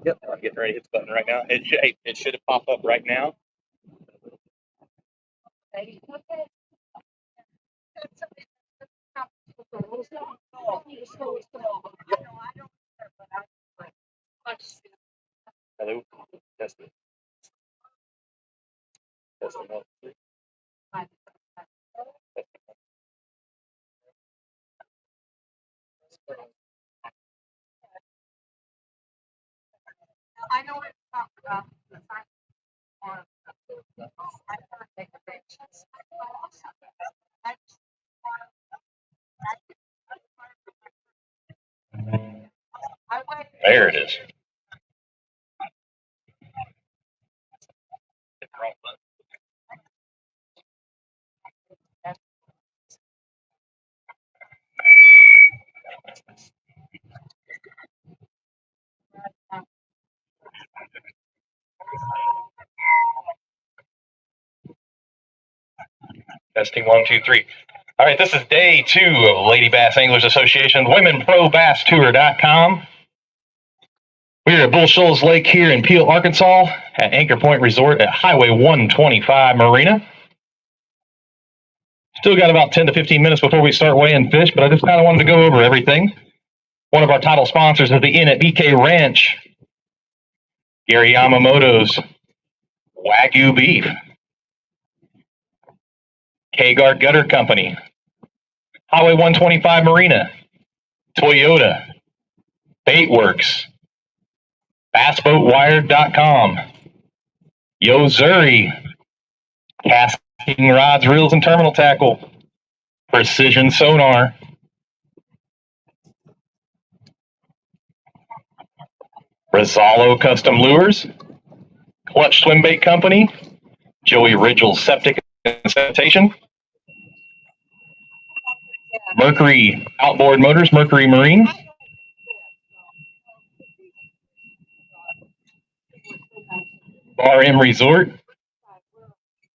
Yep, I'm getting ready to hit the button right now. It should have popped up right now. Hello, testing. Testing 1, 2, 3. There it is. Hit the wrong button. Testing 1, 2, 3. All right, this is day 2 of Lady Bass Anglers Association, WomenProBassTour.com. We're at Bull Shoals Lake here in Peel, Arkansas, at Anchor Point Resort at Highway 125 Marina. Still got about 10 to 15 minutes before we start weighing fish, but I just kind of wanted to go over everything. One of our title sponsors is the Inn at BK Ranch, Gary Yamamoto's Wagyu Beef, Hagar Gutter Company, Highway 125 Marina, Toyota, Baitworks, BassBoatWire.com, Yo Zuri, Casting Rods, Reels, and Terminal Tackle, Precision Sonar, Rizzalo Custom Lures, Clutch Swim Bait Company, Joey Ridgel Septic and Sanitation, Mercury Outboard Motors, Mercury Marine, Bar M Resort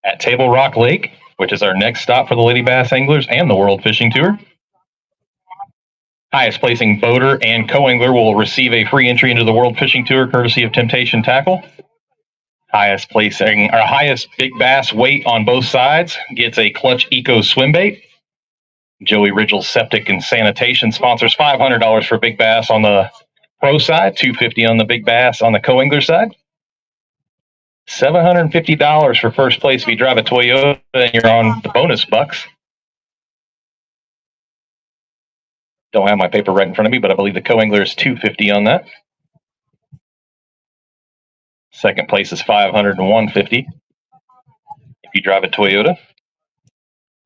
at Table Rock Lake, which is our next stop for the Lady Bass Anglers and the World Fishing Tour. Highest placing boater and co-angler will receive a free entry into the World Fishing Tour courtesy of Temptation Tackle. Highest big bass weight on both sides gets a Clutch Eco Swim Bait. Joey Ridgel Septic and Sanitation sponsors $500 for big bass on the pro side, $250 on the big bass on the co-angler side. $750 for first place if you drive a Toyota and you're on the bonus bucks. Don't have my paper right in front of me, but I believe the co-angler is $250 on that. Second place is $500 and $150 if you drive a Toyota.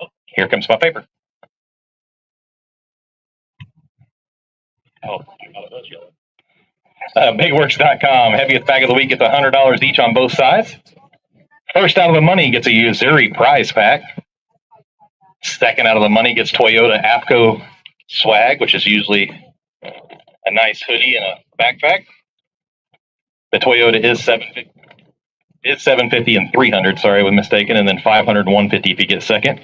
Oh, here comes my paper. Oh, BigWorks.com. Heaviest bag of the week gets $100 each on both sides. First out of the money gets a Uzuri prize pack. Second out of the money gets Toyota APCO swag, which is usually a nice hoodie and a backpack. The Toyota is $750 and $300. Sorry, I was mistaken, and then $500 and $150 if you get second.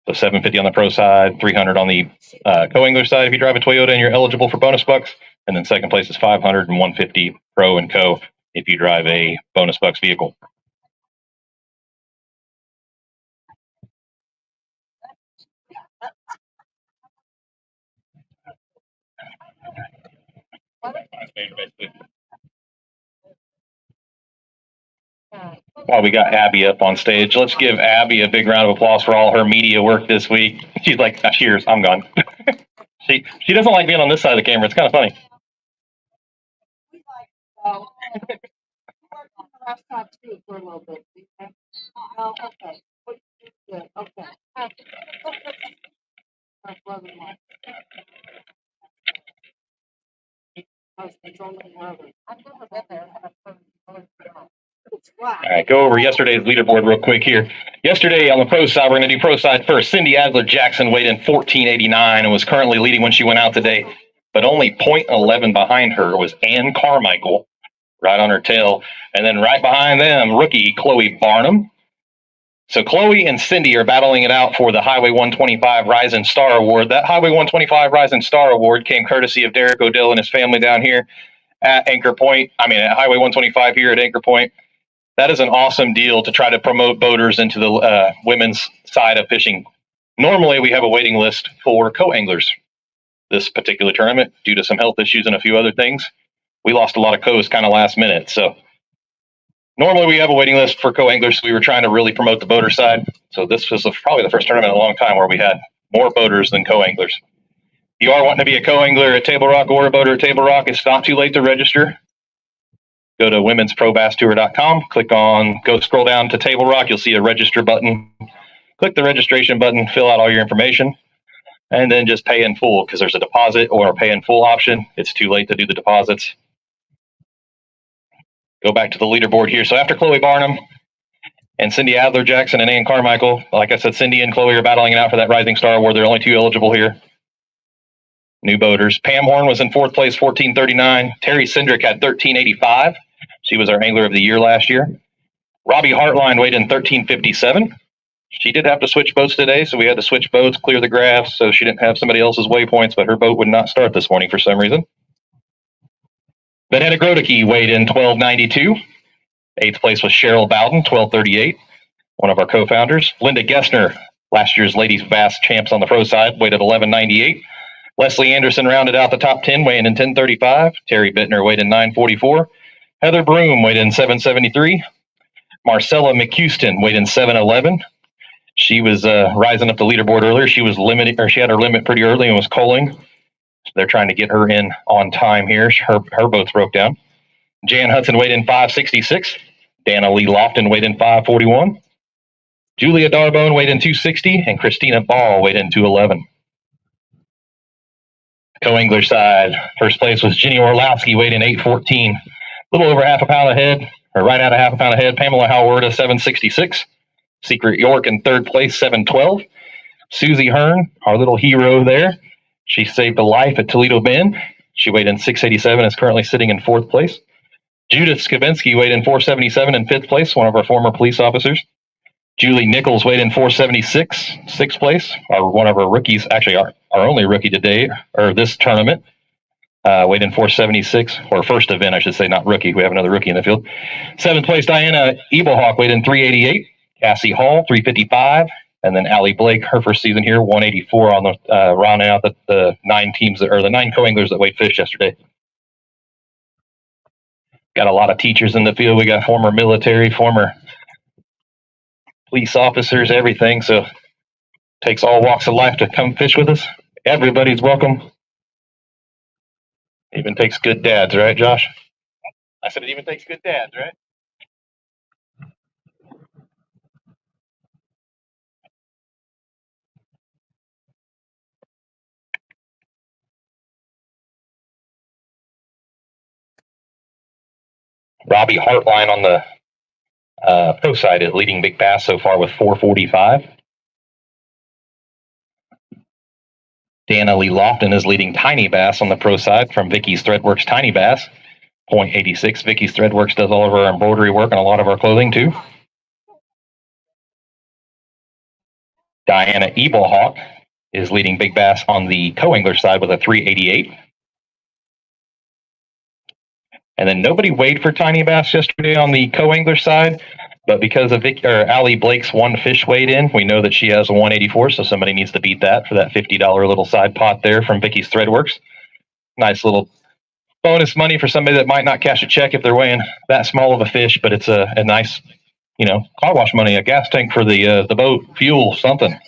So $750 on the pro side, $300 on the co-angler side if you drive a Toyota and you're eligible for bonus bucks. And then second place is $500 and $150 pro and co if you drive a bonus bucks vehicle. While we got Abby up on stage, let's give Abby a big round of applause for all her media work this week. She's like, cheers, I'm gone. She doesn't like being on this side of the camera. It's kind of funny. All right, go over yesterday's leaderboard real quick here. Yesterday on the pro side, we're going to do pro side first. Cindy Adler Jackson weighed in 1489 and was currently leading when she went out today, but only 0.11 behind her was Ann Carmichael, right on her tail. And then right behind them, rookie Chloe Barnum. So Chloe and Cindy are battling it out for the Highway 125 Rising Star Award. That Highway 125 Rising Star Award came courtesy of Derek Odell and his family down here at Anchor Point. At Highway 125 here at Anchor Point. That is an awesome deal to try to promote boaters into the women's side of fishing. Normally, we have a waiting list for co-anglers. This particular tournament, due to some health issues and a few other things, we lost a lot of co's kind of last minute. So normally we have a waiting list for co-anglers. We were trying to really promote the boater side. So this was probably the first tournament in a long time where we had more boaters than co-anglers. If you are wanting to be a co-angler at Table Rock or a boater at Table Rock, it's not too late to register. Go to womensprobasstour.com, go scroll down to Table Rock. You'll see a register button. Click the registration button, fill out all your information, and then just pay in full because there's a deposit or a pay in full option. It's too late to do the deposits. Go back to the leaderboard here. So after Chloe Barnum and Cindy Adler Jackson and Ann Carmichael, like I said, Cindy and Chloe are battling it out for that Rising Star Award. There are only two eligible here. New boaters. Pam Horn was in fourth place, 1439. Terry Cindric had 1385. She was our Angler of the Year last year. Robbie Hartline weighed in 1357. She did have to switch boats today, so we had to switch boats, clear the graphs, so she didn't have somebody else's waypoints, but her boat would not start this morning for some reason. Vanetta Grodeke weighed in 1292. Eighth place was Cheryl Bowden, 1238, one of our co-founders. Linda Gessner, last year's ladies bass champs on the pro side, weighed at 1198. Leslie Anderson rounded out the top 10, weighing in 1035. Terry Bittner weighed in 944. Heather Broom weighed in 773. Marcella McHouston weighed in 711. She was rising up the leaderboard earlier. She was limited, or she had her limit pretty early and was coaling. So they're trying to get her in on time here. Her boats broke down. Jan Hudson weighed in 566. Dana Lee Lofton weighed in 541. Julia Darbone weighed in 260, and Christina Ball weighed in 211. Co-angler side, first place was Jenny Orlowski, weighed in 814. A little over half a pound ahead, or right at a half a pound ahead. Pamela Howarda, 766. Secret York in third place, 712. Susie Hearn, our little hero there, she saved a life at Toledo Bend. She weighed in 687, is currently sitting in fourth place. Judith Skavinsky weighed in 477 in fifth place, one of our former police officers. Julie Nichols weighed in 476, sixth place. One of our rookies, actually our only rookie today, or this tournament, weighed in 476, or first event, I should say, not rookie. We have another rookie in the field. Seventh place, Diana Eaglehawk weighed in 388. Cassie Hall, 355. And then Allie Blake, her first season here, 184 on the rounding out the 9 teams, or the 9 co-anglers that weighed fish yesterday. Got a lot of teachers in the field. We got former military, former police officers, everything. So takes all walks of life to come fish with us. Everybody's welcome. Even takes good dads, right, Josh? I said it even takes good dads, right? Robbie Hartline on the pro side is leading big bass so far with 445. Dana Lee Lofton is leading tiny bass on the pro side from Vicky's Threadworks Tiny Bass, 0.86. Vicky's Threadworks does all of our embroidery work and a lot of our clothing too. Diana Eaglehawk is leading big bass on the co-angler side with a 388. And then nobody weighed for tiny bass yesterday on the co-angler side, but because of Allie Blake's one fish weighed in, we know that she has a 184, so somebody needs to beat that for that $50 little side pot there from Vicky's Threadworks. Nice little bonus money for somebody that might not cash a check if they're weighing that small of a fish, but it's a nice, car wash money, a gas tank for the boat, fuel, something.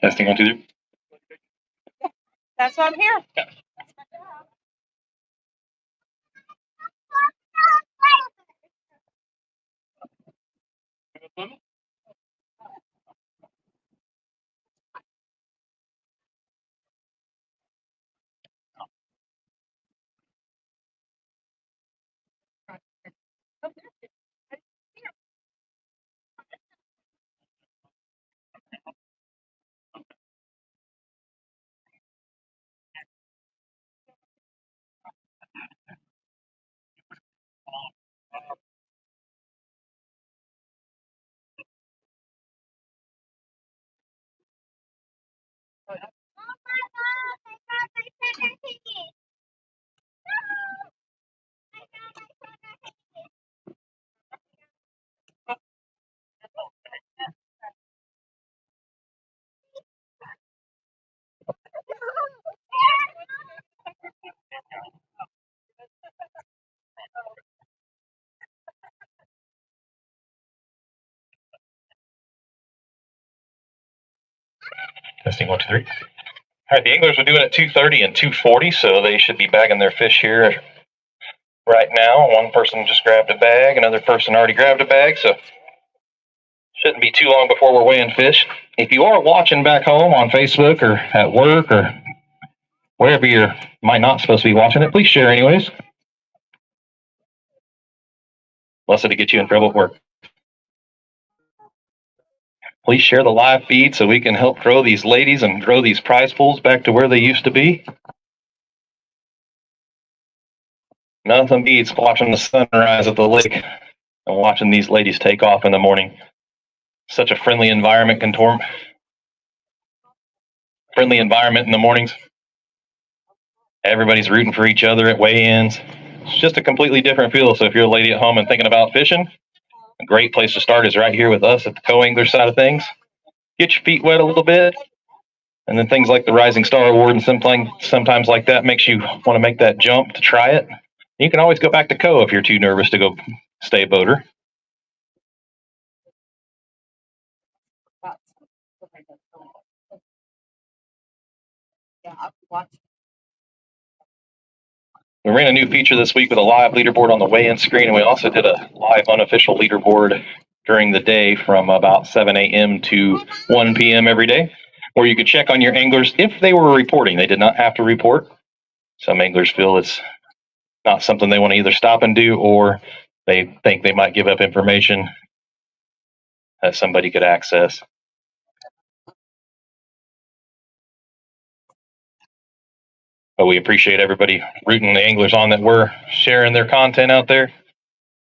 Testing 1, 2, 3. That's why I'm here. Yeah. Testing 1, 2, 3. All right, the anglers are doing it 2:30 and 2:40, so they should be bagging their fish here right now. One person just grabbed a bag, another person already grabbed a bag, so shouldn't be too long before we're weighing fish. If you are watching back home on Facebook or at work or wherever you might not supposed to be watching it, please share anyways. Unless it'll get you in trouble at work. Please share the live feed so we can help grow these ladies and grow these prize pools back to where they used to be. Nothing beats watching the sunrise at the lake and watching these ladies take off in the morning. Such a friendly environment, friendly environment in the mornings. Everybody's rooting for each other at weigh-ins. It's just a completely different feel. So if you're a lady at home and thinking about fishing, a great place to start is right here with us at the co-angler side of things. Get your feet wet a little bit, and then things like the Rising Star Award and sometimes like that makes you want to make that jump to try it. You can always go back to co if you're too nervous to go stay a boater. We ran a new feature this week with a live leaderboard on the weigh-in screen, and we also did a live unofficial leaderboard during the day from about 7 a.m. to 1 p.m. every day, where you could check on your anglers if they were reporting. They did not have to report. Some anglers feel it's not something they want to either stop and do, or they think they might give up information that somebody could access. But we appreciate everybody rooting the anglers on that were sharing their content out there,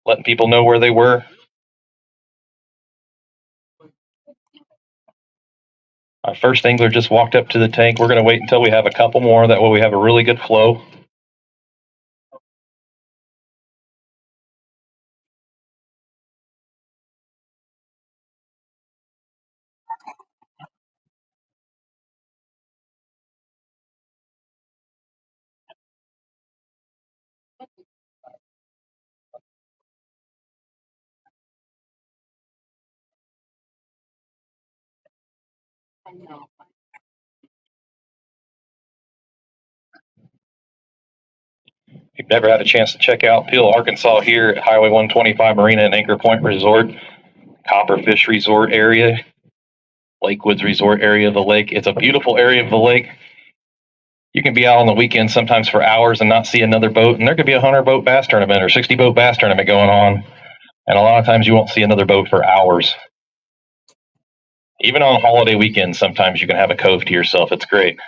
letting people know where they were. Our first angler just walked up to the tank. We're going to wait until we have a couple more. That way we have a really good flow. If you've never had a chance to check out Peel, Arkansas here at Highway 125 Marina and Anchor Point Resort, Copperfish Resort area, Lakewoods Resort area of the lake. It's a beautiful area of the lake. You can be out on the weekend sometimes for hours and not see another boat, and there could be a 100-boat bass tournament or 60-boat bass tournament going on, and a lot of times you won't see another boat for hours. Even on holiday weekends, sometimes you can have a cove to yourself. It's great.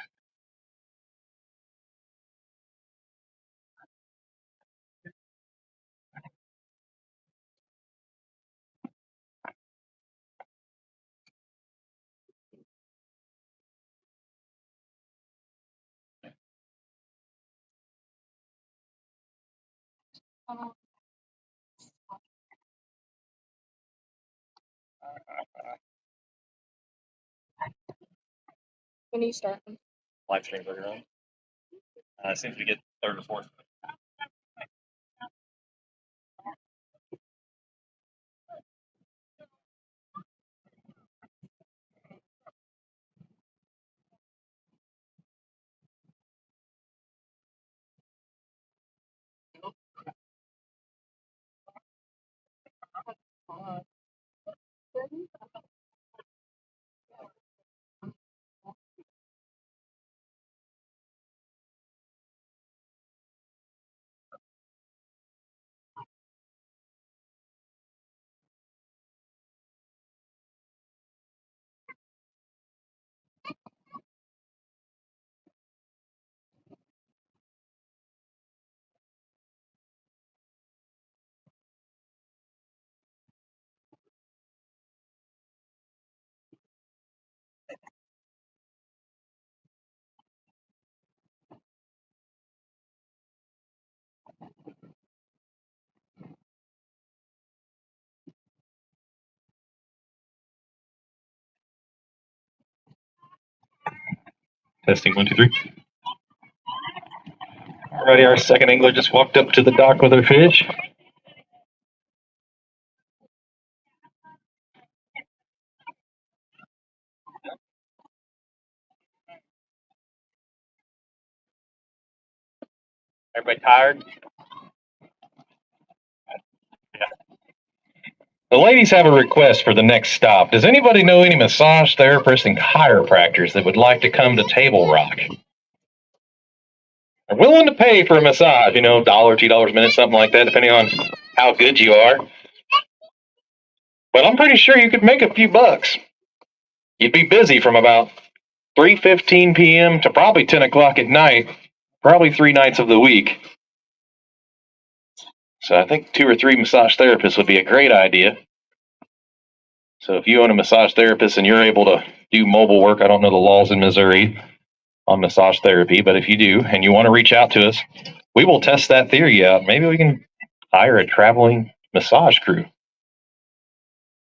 When are you starting? Live streams are on. As soon as we get third or fourth. Testing 1, 2, 3. Alrighty, our second angler just walked up to the dock with her fish. Everybody tired? Yeah. The ladies have a request for the next stop. Does anybody know any massage therapists and chiropractors that would like to come to Table Rock? They're willing to pay for a massage, $1, $2 a minute, something like that, depending on how good you are. But I'm pretty sure you could make a few bucks. You'd be busy from about 3:15 p.m. to probably 10 o'clock at night, probably 3 nights of the week. So I think 2 or 3 massage therapists would be a great idea. So if you own a massage therapist and you're able to do mobile work, I don't know the laws in Missouri on massage therapy, but if you do and you want to reach out to us, we will test that theory out. Maybe we can hire a traveling massage crew.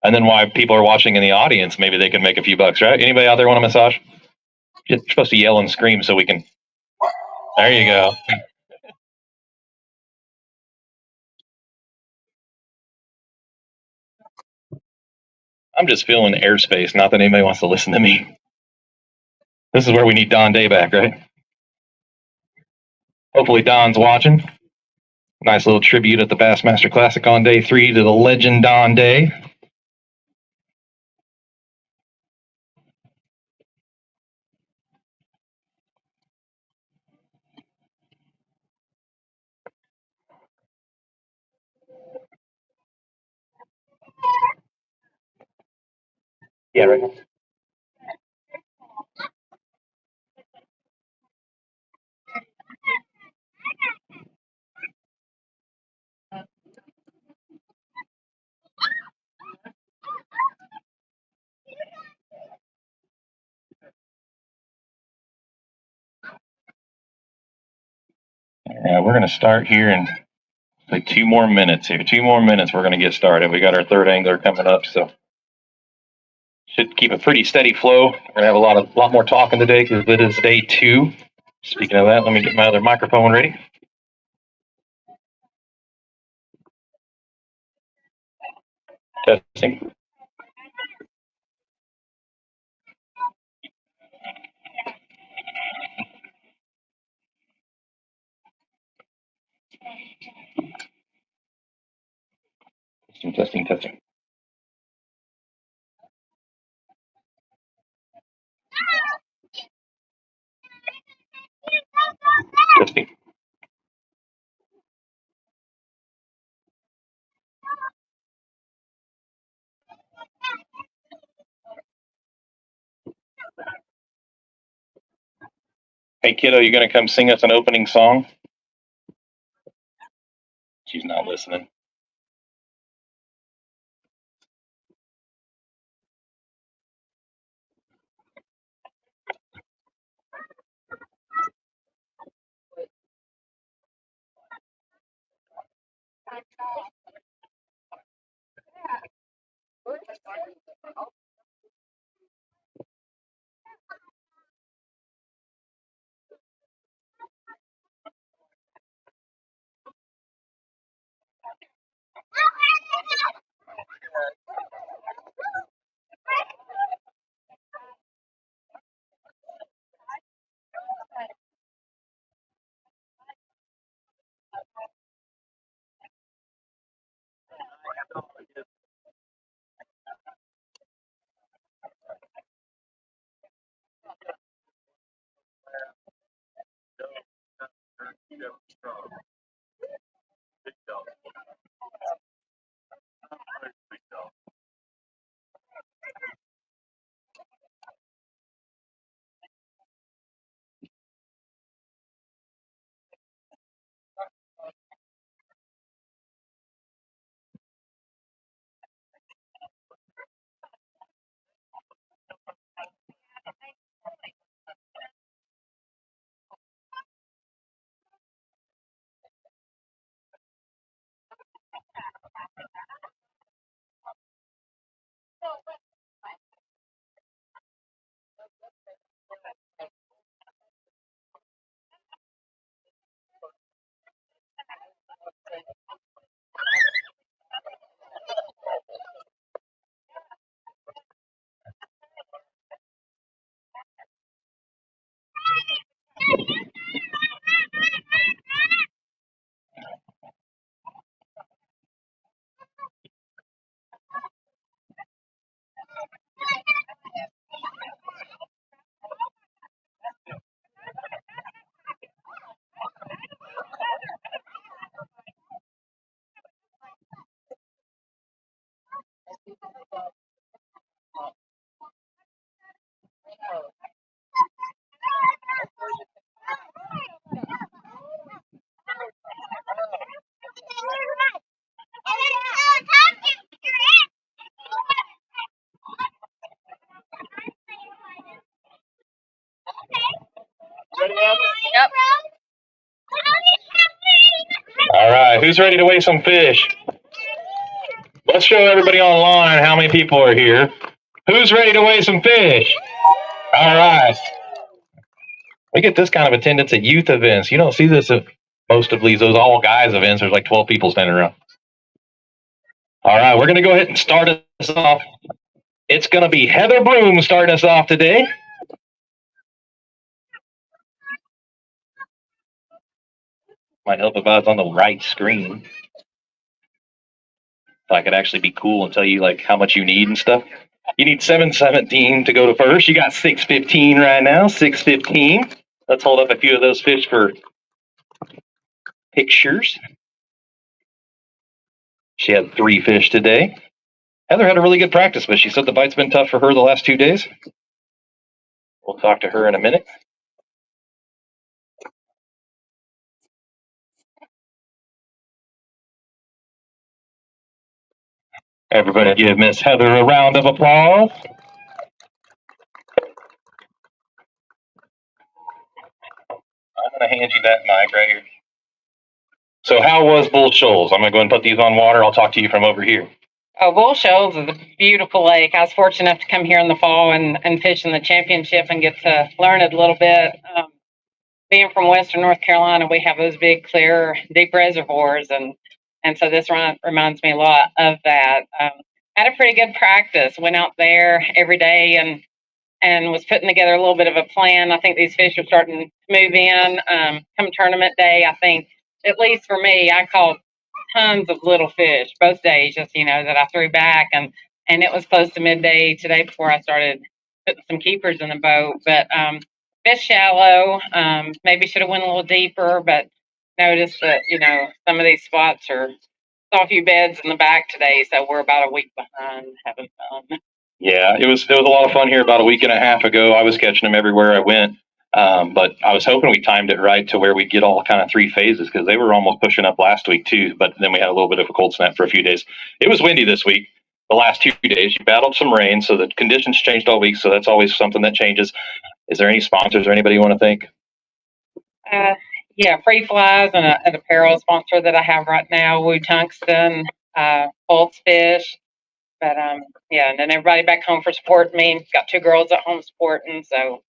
And then while people are watching in the audience, maybe they can make a few bucks, right? Anybody out there want a massage? You're supposed to yell and scream so we can. There you go. I'm just filling airspace, not that anybody wants to listen to me. This is where we need Don Day back, right? Hopefully Don's watching. Nice little tribute at the Bassmaster Classic on day 3 to the legend Don Day. Yeah, right. Yeah, we're going to start here in like 2 more minutes here. 2 more minutes, we're going to get started. We got our third angler coming up, so should keep a pretty steady flow. We're going to have a lot more talking today because it is day 2. Speaking of that, let me get my other microphone ready. Testing. Testing, testing. Christy. Hey, kiddo, you going to come sing us an opening song? She's not listening. Yep. All right, who's ready to weigh some fish? Let's show everybody online how many people are here. Who's ready to weigh some fish? All right. We get this kind of attendance at youth events. You don't see this at most of these those all guys events. There's like 12 people standing around. All right, we're going to go ahead and start us off. It's going to be Heather Bloom starting us off today. Might help if I was on the right screen. So I could actually be cool and tell you like how much you need and stuff. You need 717 to go to first. You got 615 right now. 615. Let's hold up a few of those fish for pictures. She had 3 fish today. Heather had a really good practice, but she said the bite's been tough for her the last 2 days. We'll talk to her in a minute. Everybody give Miss Heather a round of applause. I'm going to hand you that mic right here. So how was Bull Shoals? I'm going to go ahead and put these on water. I'll talk to you from over here. Oh, Bull Shoals is a beautiful lake. I was fortunate enough to come here in the fall and fish in the championship and get to learn it a little bit. Being from Western North Carolina, we have those big, clear, deep reservoirs, and so this reminds me a lot of that. Had a pretty good practice. Went out there every day and was putting together a little bit of a plan. I think these fish are starting to move in. Come tournament day, I think, at least for me, I caught tons of little fish both days, just, that I threw back. And it was close to midday today before I started putting some keepers in the boat. But bit shallow. Maybe should have went a little deeper, but noticed that some of these spots are saw a few beds in the back today, so we're about a week behind having fun. Yeah, it was a lot of fun here about a week and a half ago. I was catching them everywhere I went. But I was hoping we timed it right to where we'd get all kind of three phases because they were almost pushing up last week too. But then we had a little bit of a cold snap for a few days. It was windy this week. The last 2 days, you battled some rain, so the conditions changed all week. So that's always something that changes. Is there any sponsors or anybody you want to thank? Yeah, Free Flies and an apparel sponsor that I have right now, Woo Tungsten, Pulse Fish. But yeah, and then everybody back home for supporting me. Got 2 girls at home supporting, so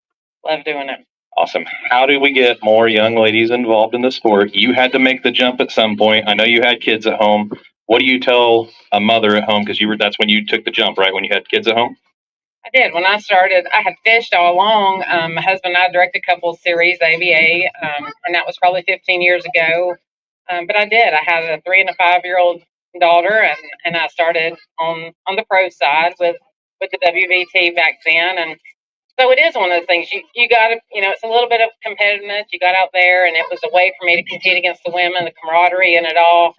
love doing it. Awesome. How do we get more young ladies involved in the sport? You had to make the jump at some point. I know you had kids at home. What do you tell a mother at home? Because that's when you took the jump, right? When you had kids at home? I did. When I started, I had fished all along. My husband and I directed a couple of series, LBAA, and that was probably 15 years ago. But I did. I had a 3 and a 5-year-old daughter, and I started on the pro side with the WVT back then. And so it is one of those things you got to, it's a little bit of competitiveness. You got out there, and it was a way for me to compete against the women, the camaraderie, and it all.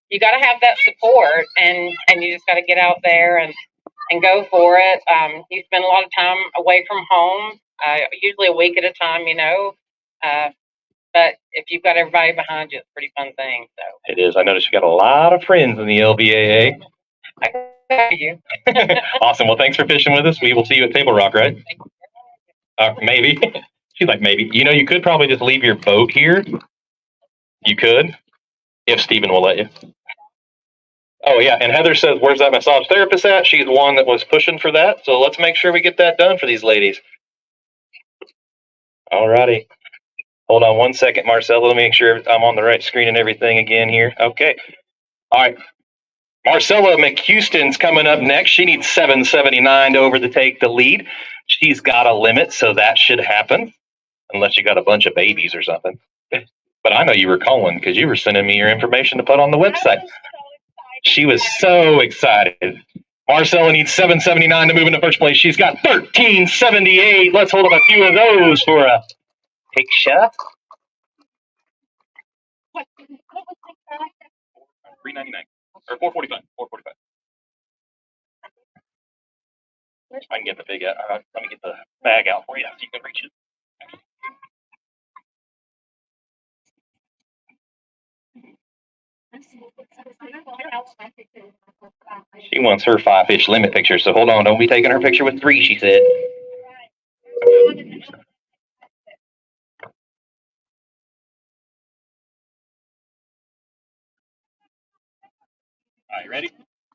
You got to have that support, and you just got to get out there and go for it. You spend a lot of time away from home, usually a week at a time, but if you've got everybody behind you, it's a pretty fun thing. So it is. I noticed you got a lot of friends in the LBAA. I got you. Awesome. Well, thanks for fishing with us. We will see you at Table Rock, right? Maybe. She's like, maybe. You could probably just leave your boat here. You could, if Steven will let you. Oh, yeah. And Heather says, where's that massage therapist at? She's the one that was pushing for that. So let's make sure we get that done for these ladies. All righty. Hold on one second, Marcella. Let me make sure I'm on the right screen and everything again here. Okay. All right. Marcella McHouston's coming up next. She needs 779 to take the lead. She's got a limit, so that should happen. Unless you got a bunch of babies or something. But I know you were calling because you were sending me your information to put on the website. She was so excited. Marcella needs 779 to move into first place. She's got 1378. Let's hold up a few of those for a picture. 399 or 445. 445. I can get the big. Let me get the bag out for you so you can reach it. She wants her 5-fish limit picture, so hold on. Don't be taking her picture with 3, she said. Are you ready?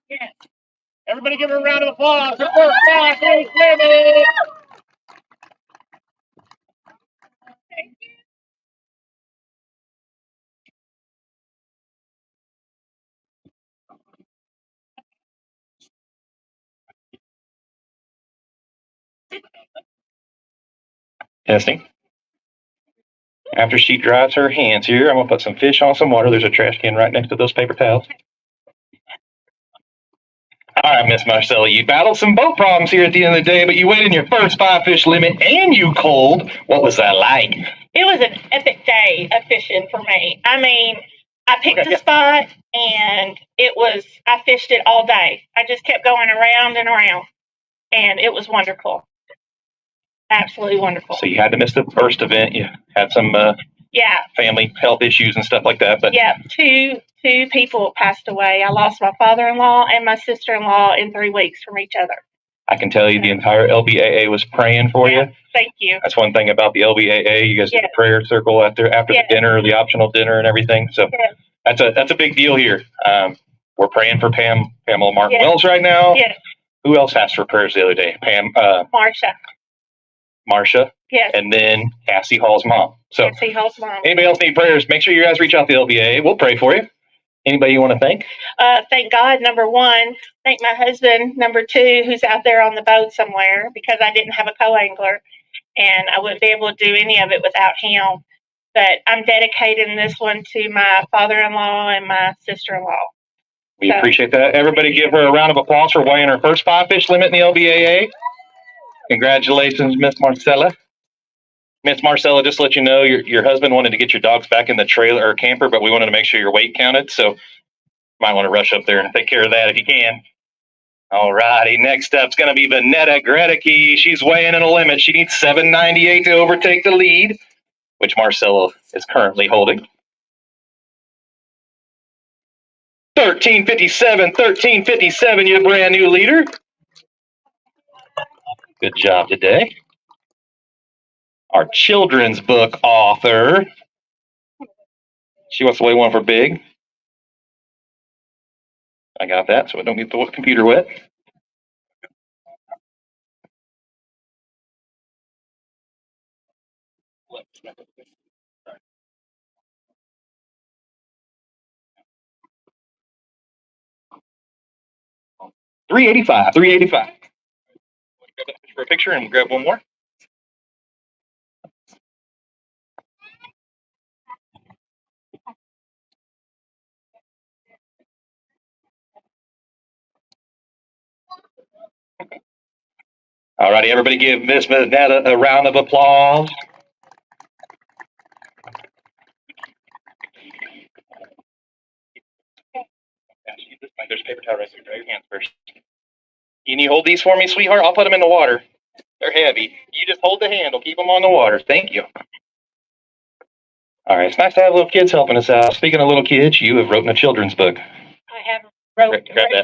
Yes. Everybody give her a round of applause. Her first 5-fish limit. Thank you. Testing. After she dries her hands here, I'm going to put some fish on some water. There's a trash can right next to those paper towels. All right, Miss Marcella, you battled some boat problems here at the end of the day, but you weighed in your first 5-fish limit and you culled. What was that like? It was an epic day of fishing for me. I mean, I picked a spot and I fished it all day. I just kept going around and around, and it was wonderful. Absolutely wonderful. So you had to miss the first event. You had some family health issues and stuff like that. But yeah, two people passed away. I lost my father-in-law and my sister-in-law in 3 weeks from each other. I can tell you the entire LBAA was praying for you. Thank you. That's one thing about the LBAA. You guys do the prayer circle after the dinner, the optional dinner and everything. So that's a big deal here. We're praying for Pamela Martin Wells right now. Yes. Who else asked for prayers the other day? Marsha. Yes. And then Cassie Hall's mom. So Cassie Hall's mom. Anybody else need prayers? Make sure you guys reach out to the LBAA. We'll pray for you. Anybody you want to thank? Thank God, number 1. Thank my husband, number 2, who's out there on the boat somewhere, because I didn't have a co-angler, and I wouldn't be able to do any of it without him. But I'm dedicating this one to my father-in-law and my sister-in-law. We appreciate that. Everybody give her a round of applause for weighing her first 5-fish limit in the LBAA. Congratulations, Miss Marcella. Miss Marcella, just to let you know, your husband wanted to get your dogs back in the trailer or camper, but we wanted to make sure your weight counted. So might want to rush up there and take care of that if you can. All righty. Next up's going to be Vanetta Gredicke. She's weighing in a limit. She needs 798 to overtake the lead, which Marcella is currently holding. 1357, your brand new leader. Good job today. Our children's book author. She wants to weigh one for big. I got that, so I don't get the computer wet. $385. For a picture, and we'll grab one more. All righty, everybody give Miss Vanetta a round of applause. There's a paper towel right there. Dry your hands first. Can you hold these for me, sweetheart? I'll put them in the water. They're heavy. You just hold the handle. Keep them on the water. Thank you. All right. It's nice to have little kids helping us out. Speaking of little kids, you have written a children's book. I have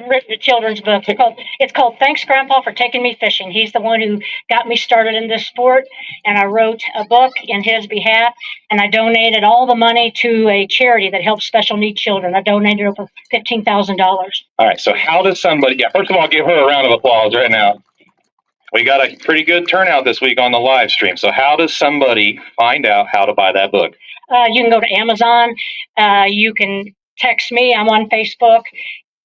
written a children's book. It's called Thanks Grandpa for Taking Me Fishing. He's the one who got me started in this sport, and I wrote a book in his behalf, and I donated all the money to a charity that helps special needs children. I donated over $15,000. All right. So how does somebody, first of all, give her a round of applause right now. We got a pretty good turnout this week on the live stream. So how does somebody find out how to buy that book? You can go to Amazon. You can text me. I'm on Facebook.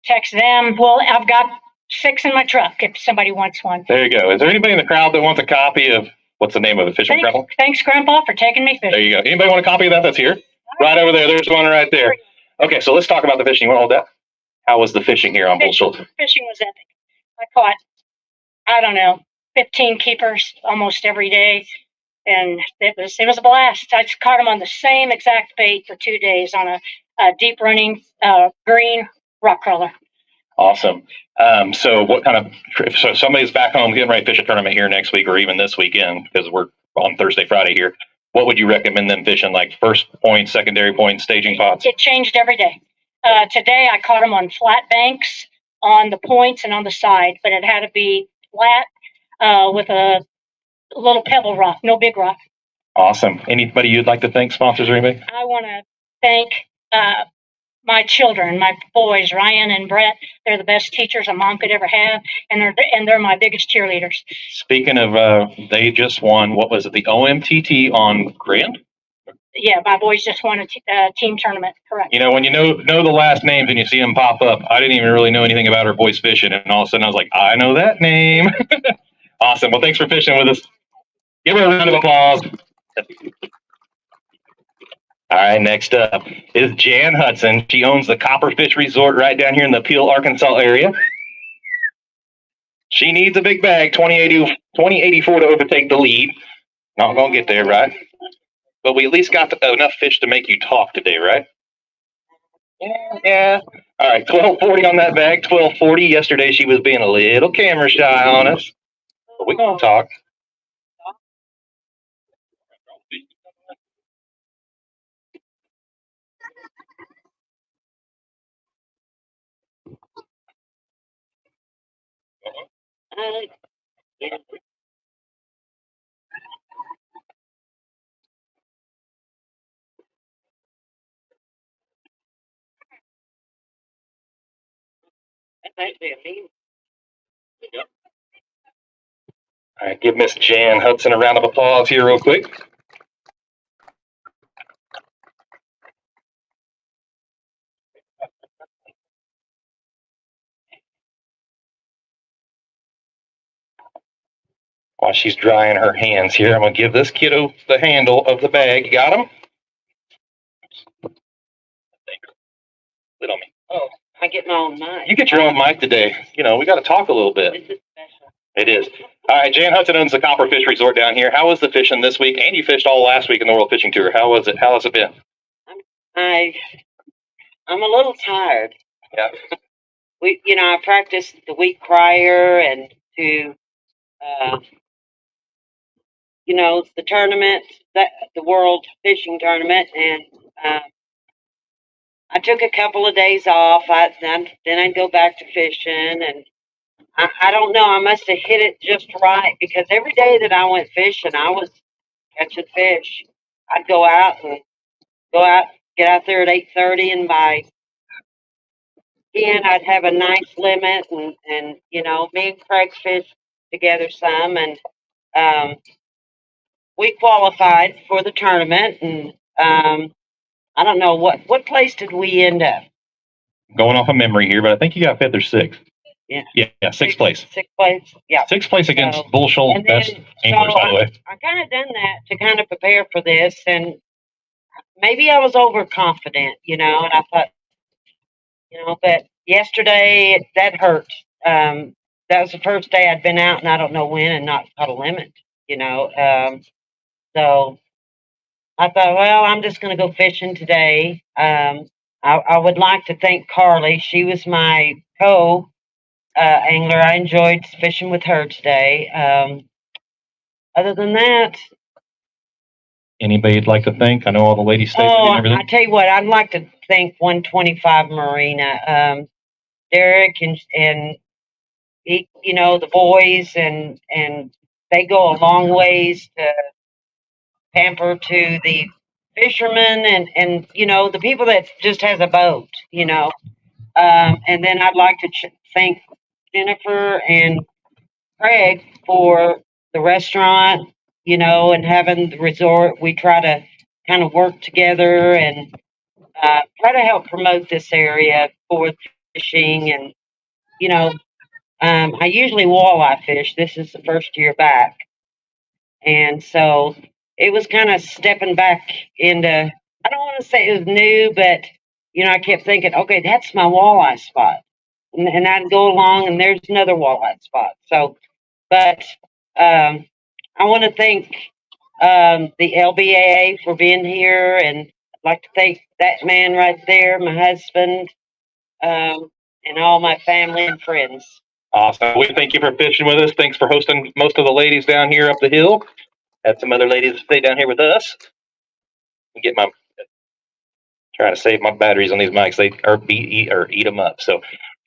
Text them. Well, I've got 6 in my truck if somebody wants one. There you go. Is there anybody in the crowd that wants a copy of, what's the name of it, Fishing Grandpa? Thanks, Grandpa, for taking me fishing. There you go. Anybody want a copy of that that's here? Right over there. There's one right there. Okay, so let's talk about the fishing. You want to hold that? How was the fishing here on Bull Shoals? Fishing was epic. I caught, 15 keepers almost every day. And it was a blast. I just caught them on the same exact bait for 2 days on a deep running green rock crawler. Awesome. So what kind of, so somebody's back home getting ready to fish a tournament here next week or even this weekend, because we're on Thursday, Friday here. What would you recommend them fishing? Like first point, secondary point, staging pots? It changed every day. Today I caught them on flat banks, on the points and on the side, but it had to be flat with a little pebble rock, no big rock. Awesome. Anybody you'd like to thank, sponsors or anybody? I want to thank my children, my boys, Ryan and Brett. They're the best teachers a mom could ever have, and they're my biggest cheerleaders. Speaking of, they just won, what was it, the OMTT on Grand? Yeah, my boys just won a team tournament, correct. You know, when you know the last names and you see them pop up, I didn't even really know anything about our boys fishing, and all of a sudden I was like, I know that name. Awesome. Well, thanks for fishing with us. Give her a round of applause. All right, next up is Jan Hudson. She owns the Copperfish Resort right down here in the Peel, Arkansas area. She needs a big bag, 2084 to overtake the lead. Not going to get there, right? But we at least got enough fish to make you talk today, right? Yeah. All right, 1240 on that bag, 1240. Yesterday she was being a little camera shy on us. But we're going to talk. All right, give Miss Jan Hudson a round of applause here real quick. While she's drying her hands here, I'm going to give this kiddo the handle of the bag. You got him? Lid on me. Oh, I get my own mic. You get your own mic today. You know, we got to talk a little bit. This is special. It is. All right, Jan Hudson owns the Copper Fish Resort down here. How was the fishing this week? And you fished all last week in the World Fishing Tour. How was it? How has it been? I'm a little tired. Yeah. I practiced the week prior and to, the tournament, the World Fishing Tournament, and I took a couple of days off. Then I'd go back to fishing, and I don't know. I must have hit it just right because every day that I went fishing, I was catching fish. I'd go out, get out there at 8:30, and by 10, I'd have a nice limit, and me and Craig fished together some, and we qualified for the tournament, and I don't know what place did we end up. Going off of memory here, but I think you got fifth or sixth. Yeah. Yeah, sixth place. Sixth place, yeah. Sixth place against So- Bull Shoal, and then- best anglers, by the way. I kind of done that to kind of prepare for this, and maybe I was overconfident, and I thought, but yesterday that hurt. That was the first day I'd been out, and I don't know when, and not caught a limit, so I thought, well, I'm just going to go fishing today. I would like to thank Carly. She was my angler. I enjoyed fishing with her today. Other than that, Anybody you'd like to thank? I know all the ladies stayed with you and everything. I tell you what, I'd like to thank 125 Marina, Derek and he, the boys, and they go a long ways to pamper to the fishermen and the people that just has a boat, and then I'd like to thank Jennifer and Craig for the restaurant, and having the resort. We try to kind of work together and try to help promote this area for fishing. And, I usually walleye fish. This is the first year back. And so it was kind of stepping back into, I don't want to say it was new, but, I kept thinking, okay, that's my walleye spot. And I'd go along and there's another walleye spot. So, but I want to thank the LBAA for being here, and I'd like to thank that man right there, my husband, and all my family and friends. Awesome. We thank you for fishing with us. Thanks for hosting most of the ladies down here up the hill. Had some other ladies that stay down here with us. Trying to save my batteries on these mics. They eat them up. So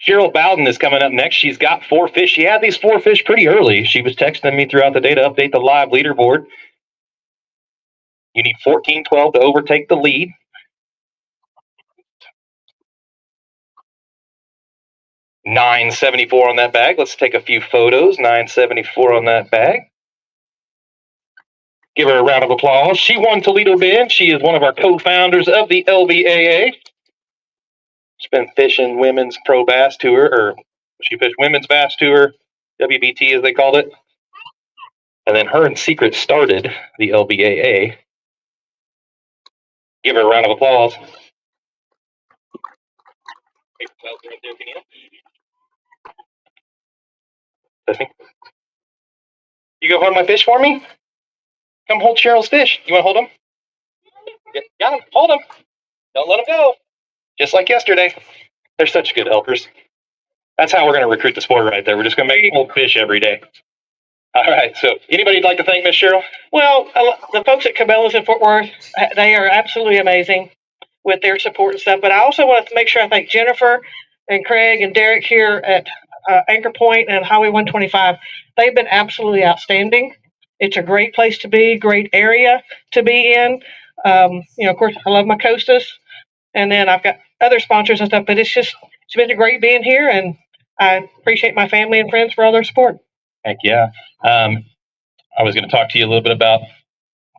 Cheryl Bowden is coming up next. She's got 4 fish. She had these 4 fish pretty early. She was texting me throughout the day to update the live leaderboard. You need 14-12 to overtake the lead. $9.74 on that bag. Let's take a few photos. $9.74 on that bag. Give her a round of applause. She won Toledo Bend. She is one of our co-founders of the LBAA. She's been fishing Women's Pro Bass Tour, or she fished Women's Bass Tour, WBT as they called it. And then her and Secret started the LBAA. Give her a round of applause. You go hold my fish for me? Come hold Cheryl's fish. You want to hold them? Yeah, got him. Hold them. Don't let them go. Just like yesterday. They're such good helpers. That's how we're going to recruit the sport right there. We're just going to make hold fish every day. All right. So anybody you'd like to thank, Miss Cheryl? Well, the folks at Cabela's in Fort Worth, they are absolutely amazing with their support and stuff. But I also want to make sure I thank Jennifer and Craig and Derek here at Anchor Point and Highway 125. They've been absolutely outstanding. It's a great place to be, great area to be in. Of course, I love my Costas, and then I've got other sponsors and stuff. But it's been great being here, and I appreciate my family and friends for all their support. Heck yeah. I was going to talk to you a little bit about,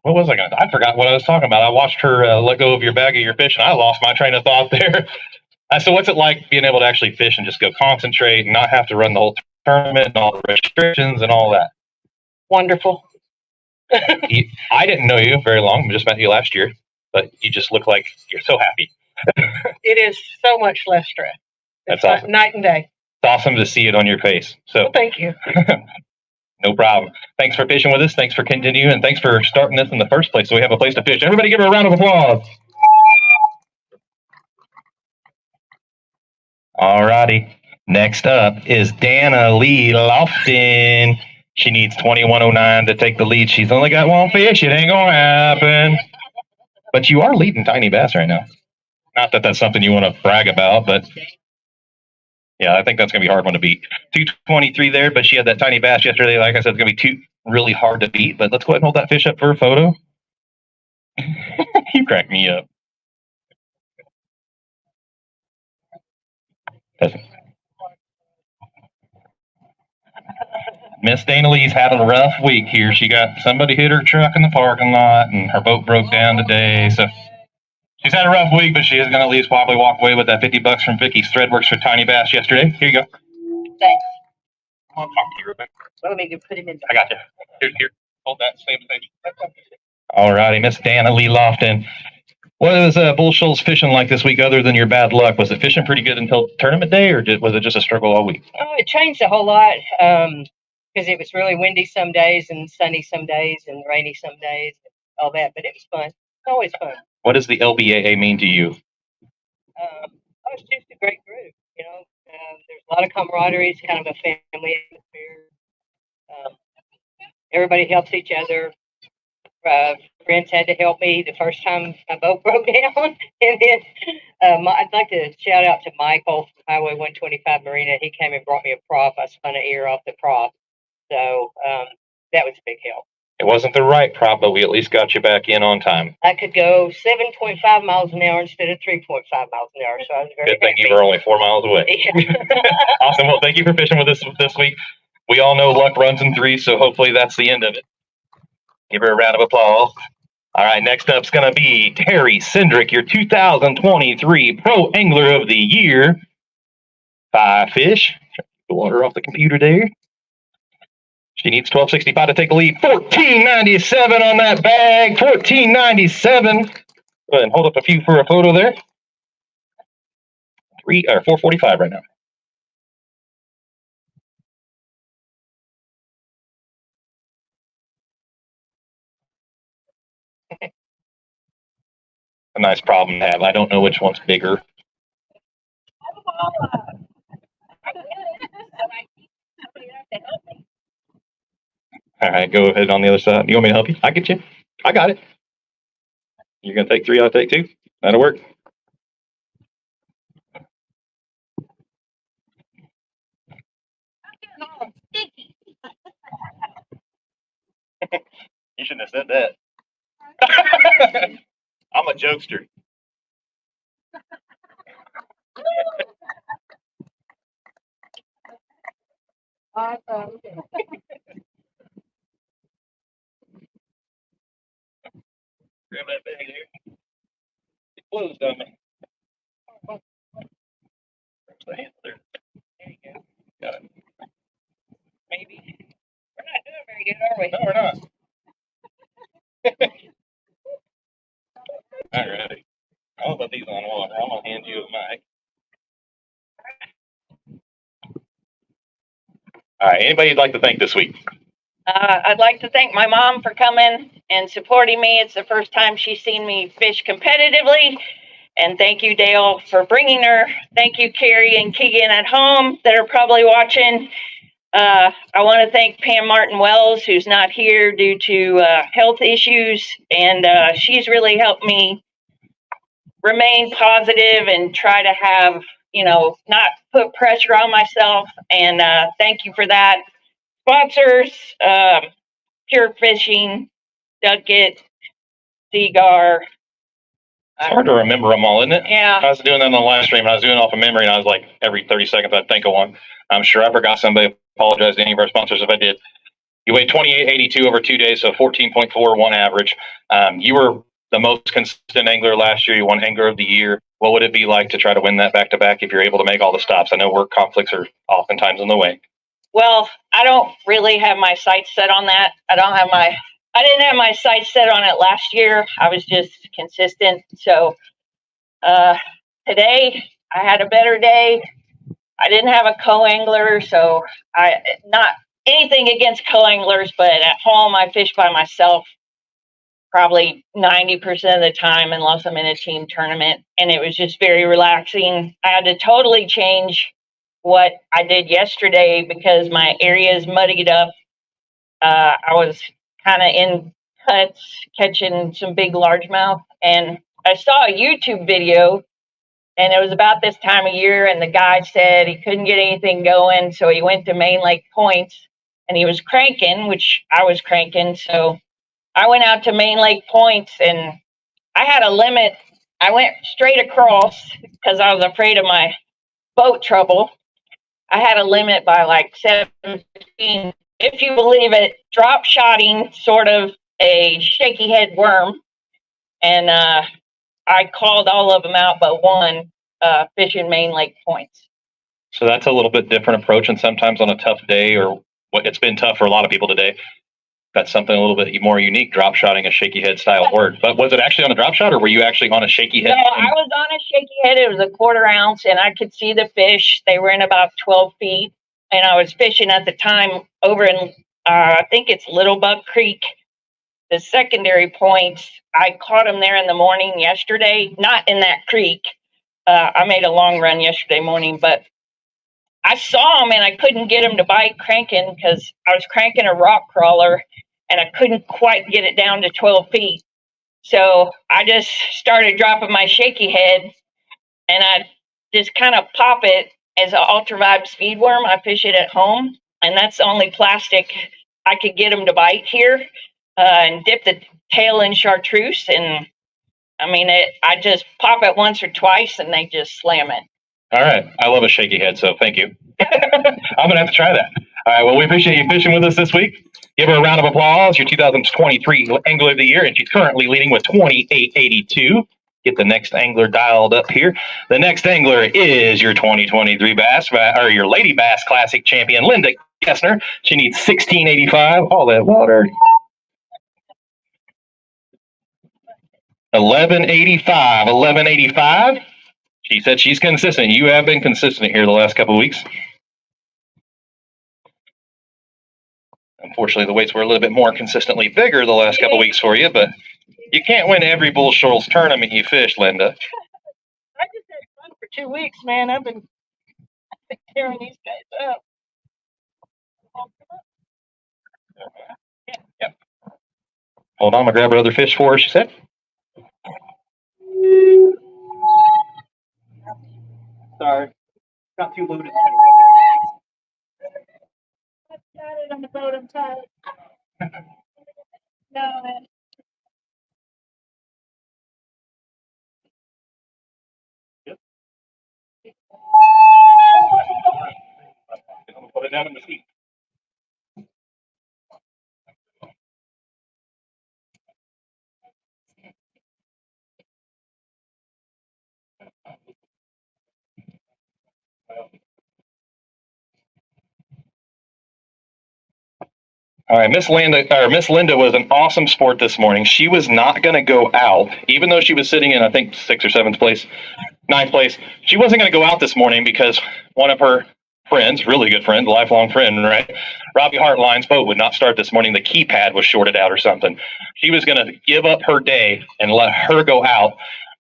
what was I going to, I forgot what I was talking about. I watched her let go of your bag of your fish, and I lost my train of thought there. So what's it like being able to actually fish and just go concentrate and not have to run the whole tournament and all the restrictions and all that? Wonderful. I didn't know you very long. I just met you last year, but you just look like you're so happy. It is so much less stress. That's It's awesome. night and day. It's awesome to see it on your face. So Well, thank you. No problem. Thanks for fishing with us. Thanks for continuing, and thanks for starting this in the first place so we have a place to fish. Everybody give her a round of applause. All righty. Next up is Dana Lee Lofton. She needs 2109 to take the lead. She's only got one fish. It ain't going to happen. But you are leading Tiny Bass right now. Not that that's something you want to brag about, but yeah, I think that's going to be a hard one to beat. 223 there, but she had that Tiny Bass yesterday. Like I said, it's going to be two really hard to beat. But let's go ahead and hold that fish up for a photo. You crack me up. Miss Dana Lee's had a rough week here. She got somebody hit her truck in the parking lot, and her boat broke down today. So she's had a rough week, but she is going to at least probably walk away with that $50 from Vicky's Threadworks for Tiny Bass yesterday. Here you go. Thanks. I'll talk to you real quick. Let me put him in. I got you. Here. Hold that. Same thing. All righty, Miss Dana Lee Lofton. What was Bull Shoals fishing like this week other than your bad luck? Was it fishing pretty good until tournament day, or was it just a struggle all week? Oh, it changed a whole lot because it was really windy some days and sunny some days and rainy some days, and all that. But it was fun. It's always fun. What does the LBAA mean to you? It's just a great group. You know, there's a lot of camaraderie. It's kind of a family atmosphere. Everybody helps each other. Friends had to help me the first time my boat broke down. And then I'd like to shout out to Michael from Highway 125 Marina. He came and brought me a prop. I spun an ear off the prop. So that was a big help. It wasn't the right prop, but we at least got you back in on time. I could go 7.5 miles an hour instead of 3.5 miles an hour. So I was very Good thing happy. you were only 4 miles away. Yeah. Awesome. Well, thank you for fishing with us this week. We all know luck runs in threes, so hopefully that's the end of it. Give her a round of applause. All right, next up is going to be Terry Cindric, your 2023 Pro Angler of the Year. 5 fish. The water off the computer there. She needs 1265 to take the lead. 1497 on that bag. 1497. Go ahead and hold up a few for a photo there. 445 right now. A nice problem to have. I don't know which one's bigger. All right, go ahead on the other side. You want me to help you? I get you. I got it. You're going to take 3, I'll take 2. That'll work. You shouldn't have said that. I'm a jokester. Awesome. Grab that bag there. It closed on me. The handle there. There you go. Got it. Maybe. We're not doing very good, are we? No, we're not. All right. I'll put these on water. I'm going to hand you a mic. All right. Anybody you'd like to thank this week? I'd like to thank my mom for coming and supporting me. It's the first time she's seen me fish competitively. And thank you, Dale, for bringing her. Thank you, Carrie and Keegan at home that are probably watching. I want to thank Pam Martin Wells, who's not here due to health issues. And she's really helped me remain positive and try to have, not put pressure on myself. And thank you for that. Sponsors, Pure Fishing, Ducket, Seagar. It's hard to remember them all, isn't it? Yeah. I was doing that on the live stream, and I was doing it off of memory, and I was like, every 30 seconds I'd think of one. I'm sure I forgot somebody. Apologize to any of our sponsors if I did. You weighed 28.82 over 2 days, so 14.41 average. You were the most consistent angler last year. You won Angler of the Year. What would it be like to try to win that back-to-back if you're able to make all the stops? I know work conflicts are oftentimes in the way. Well, I don't really have my sights set on that. I didn't have my sights set on it last year. I was just consistent. So today I had a better day. I didn't have a co-angler, so anything against co-anglers, but at home I fish by myself probably 90% of the time unless I'm in a team tournament, and it was just very relaxing. I had to totally change what I did yesterday because my area is muddied up. I was kind of in cuts catching some big largemouth, and I saw a YouTube video, and it was about this time of year, and the guy said he couldn't get anything going, so he went to Main Lake Points, and he was cranking, which I was cranking, so I went out to Main Lake Points, and I had a limit. I went straight across because I was afraid of my boat trouble. I had a limit by like 7:15. If you believe it, drop shotting sort of a shaky head worm, and I called all of them out but one, fishing Main Lake Points. So that's a little bit different approach, and sometimes on a tough day, or what it's been tough for a lot of people today, that's something a little bit more unique, drop shotting a shaky head style work. But was it actually on a drop shot, or were you actually on a shaky head? No, I was on a shaky head. It was a 1/4 ounce, and I could see the fish. They were in about 12 feet, and I was fishing at the time over in, I think it's Little Buck Creek, the secondary points. I caught them there in the morning yesterday, not in that creek. I made a long run yesterday morning, but I saw them and I couldn't get them to bite cranking because I was cranking a rock crawler and I couldn't quite get it down to 12 feet. So I just started dropping my shaky head, and I just kind of pop it as an ultravibe speed worm. I fish it at home, and that's the only plastic I could get them to bite here, and dip the tail in chartreuse. And I mean, I just pop it once or twice and they just slam it. All right. I love a shaky head, so thank you. I'm going to have to try that. All right. Well, we appreciate you fishing with us this week. Give her a round of applause, your 2023 Angler of the Year, and she's currently leading with 28.82. Get the next angler dialed up here. The next angler is your 2023 your Lady Bass Classic champion, Linda Gessner. She needs 16.85. All that water. 11.85. She said she's consistent. You have been consistent here the last couple of weeks. Unfortunately, the weights were a little bit more consistently bigger the last couple of weeks for you, but you can't win every Bull Shoals tournament you fish, Linda. I just had fun for 2 weeks, man. I've been tearing these guys up. Yep. Hold on, I'm going to grab her other fish for her, she said. Sorry. Got too loaded. I got it on the boat. I'm tired. No, man. Yep. Put it down in the seat. All right, Miss Linda was an awesome sport this morning. She was not going to go out, even though she was sitting in, I think, 6th or 7th place, 9th place. She wasn't going to go out this morning because one of her friends, really good friend, lifelong friend, right? Robbie Hartline's boat would not start this morning. The keypad was shorted out or something. She was going to give up her day and let her go out.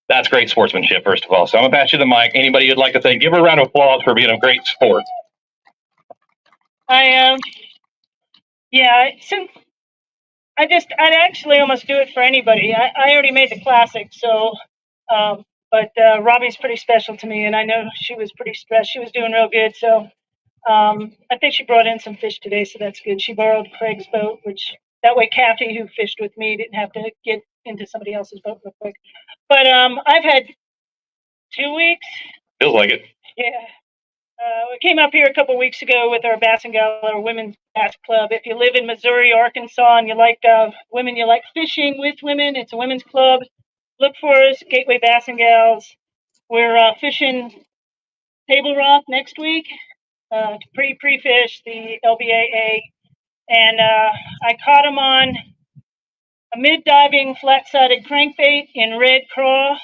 That's great sportsmanship, first of all. So I'm going to pass you the mic. Anybody you'd like to thank, give her a round of applause for being a great sport. Yeah, since I'd actually almost do it for anybody. I already made the classic, so, but Robbie's pretty special to me, and I know she was pretty stressed. She was doing real good, so I think she brought in some fish today, so that's good. She borrowed Craig's boat, which that way Kathy, who fished with me, didn't have to get into somebody else's boat real quick. But I've had 2 weeks. Feels like it. Yeah. We came up here a couple weeks ago with our Bass and Galler Women's Bass Club. If you live in Missouri, Arkansas, and you like women, you like fishing with women, it's a women's club. Look for us, Gateway Bass and Gals. We're fishing Table Rock next week to pre-fish the LBAA. And I caught them on a mid-diving flat-sided crankbait in red craw.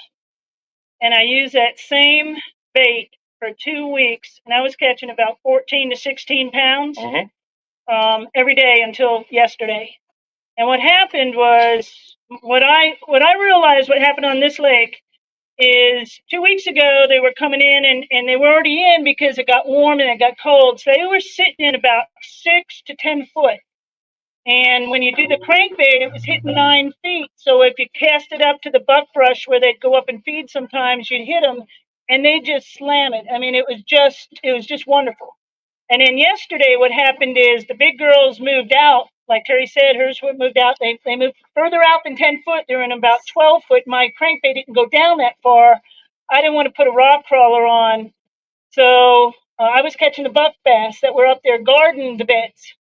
And I used that same bait for 2 weeks, and I was catching about 14 to 16 pounds. Mm-hmm. every day until yesterday. And what happened was what I realized what happened on this lake is 2 weeks ago they were coming in and they were already in because it got warm and it got cold. So they were sitting in about 6 to 10 foot. And when you do the crankbait, it was hitting 9 feet. So if you cast it up to the buck brush where they'd go up and feed sometimes, you'd hit them and they just slam it. I mean, it was just wonderful. And then yesterday, what happened is the big girls moved out. Like Terry said, hers moved out. They moved further out than 10 foot. They're in about 12 foot. My crankbait didn't go down that far. I didn't want to put a rock crawler on. So I was catching the buck bass that were up there guarding the beds.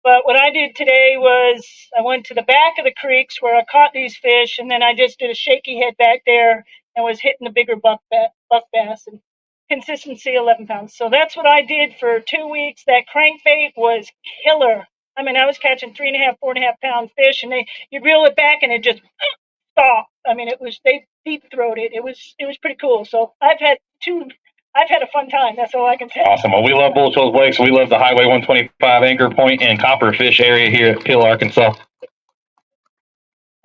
But what I did today was I went to the back of the creeks where I caught these fish, and then I just did a shaky head back there and was hitting the bigger buck bass. And consistency 11 pounds. So that's what I did for 2 weeks. That crankbait was killer. I mean, I was catching 3.5, 4.5 pound fish, and you'd reel it back and it just stopped. I mean, they deep throated. It was pretty cool. So I've had a fun time. That's all I can say. Awesome. Well, we love Bull Shoals Lakes. We love the Highway 125 Anchor Point and Copperfish area here at Peel, Arkansas.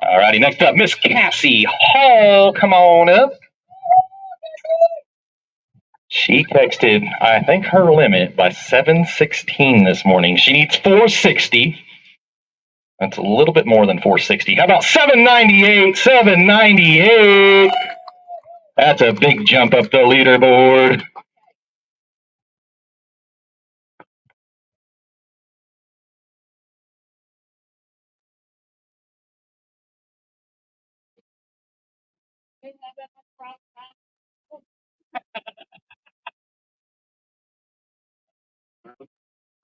All righty, next up, Miss Cassie Hall. Come on up. She texted, I think, her limit by 7:16 this morning. She needs 460. That's a little bit more than 460. How about 798? 798. That's a big jump up the leaderboard.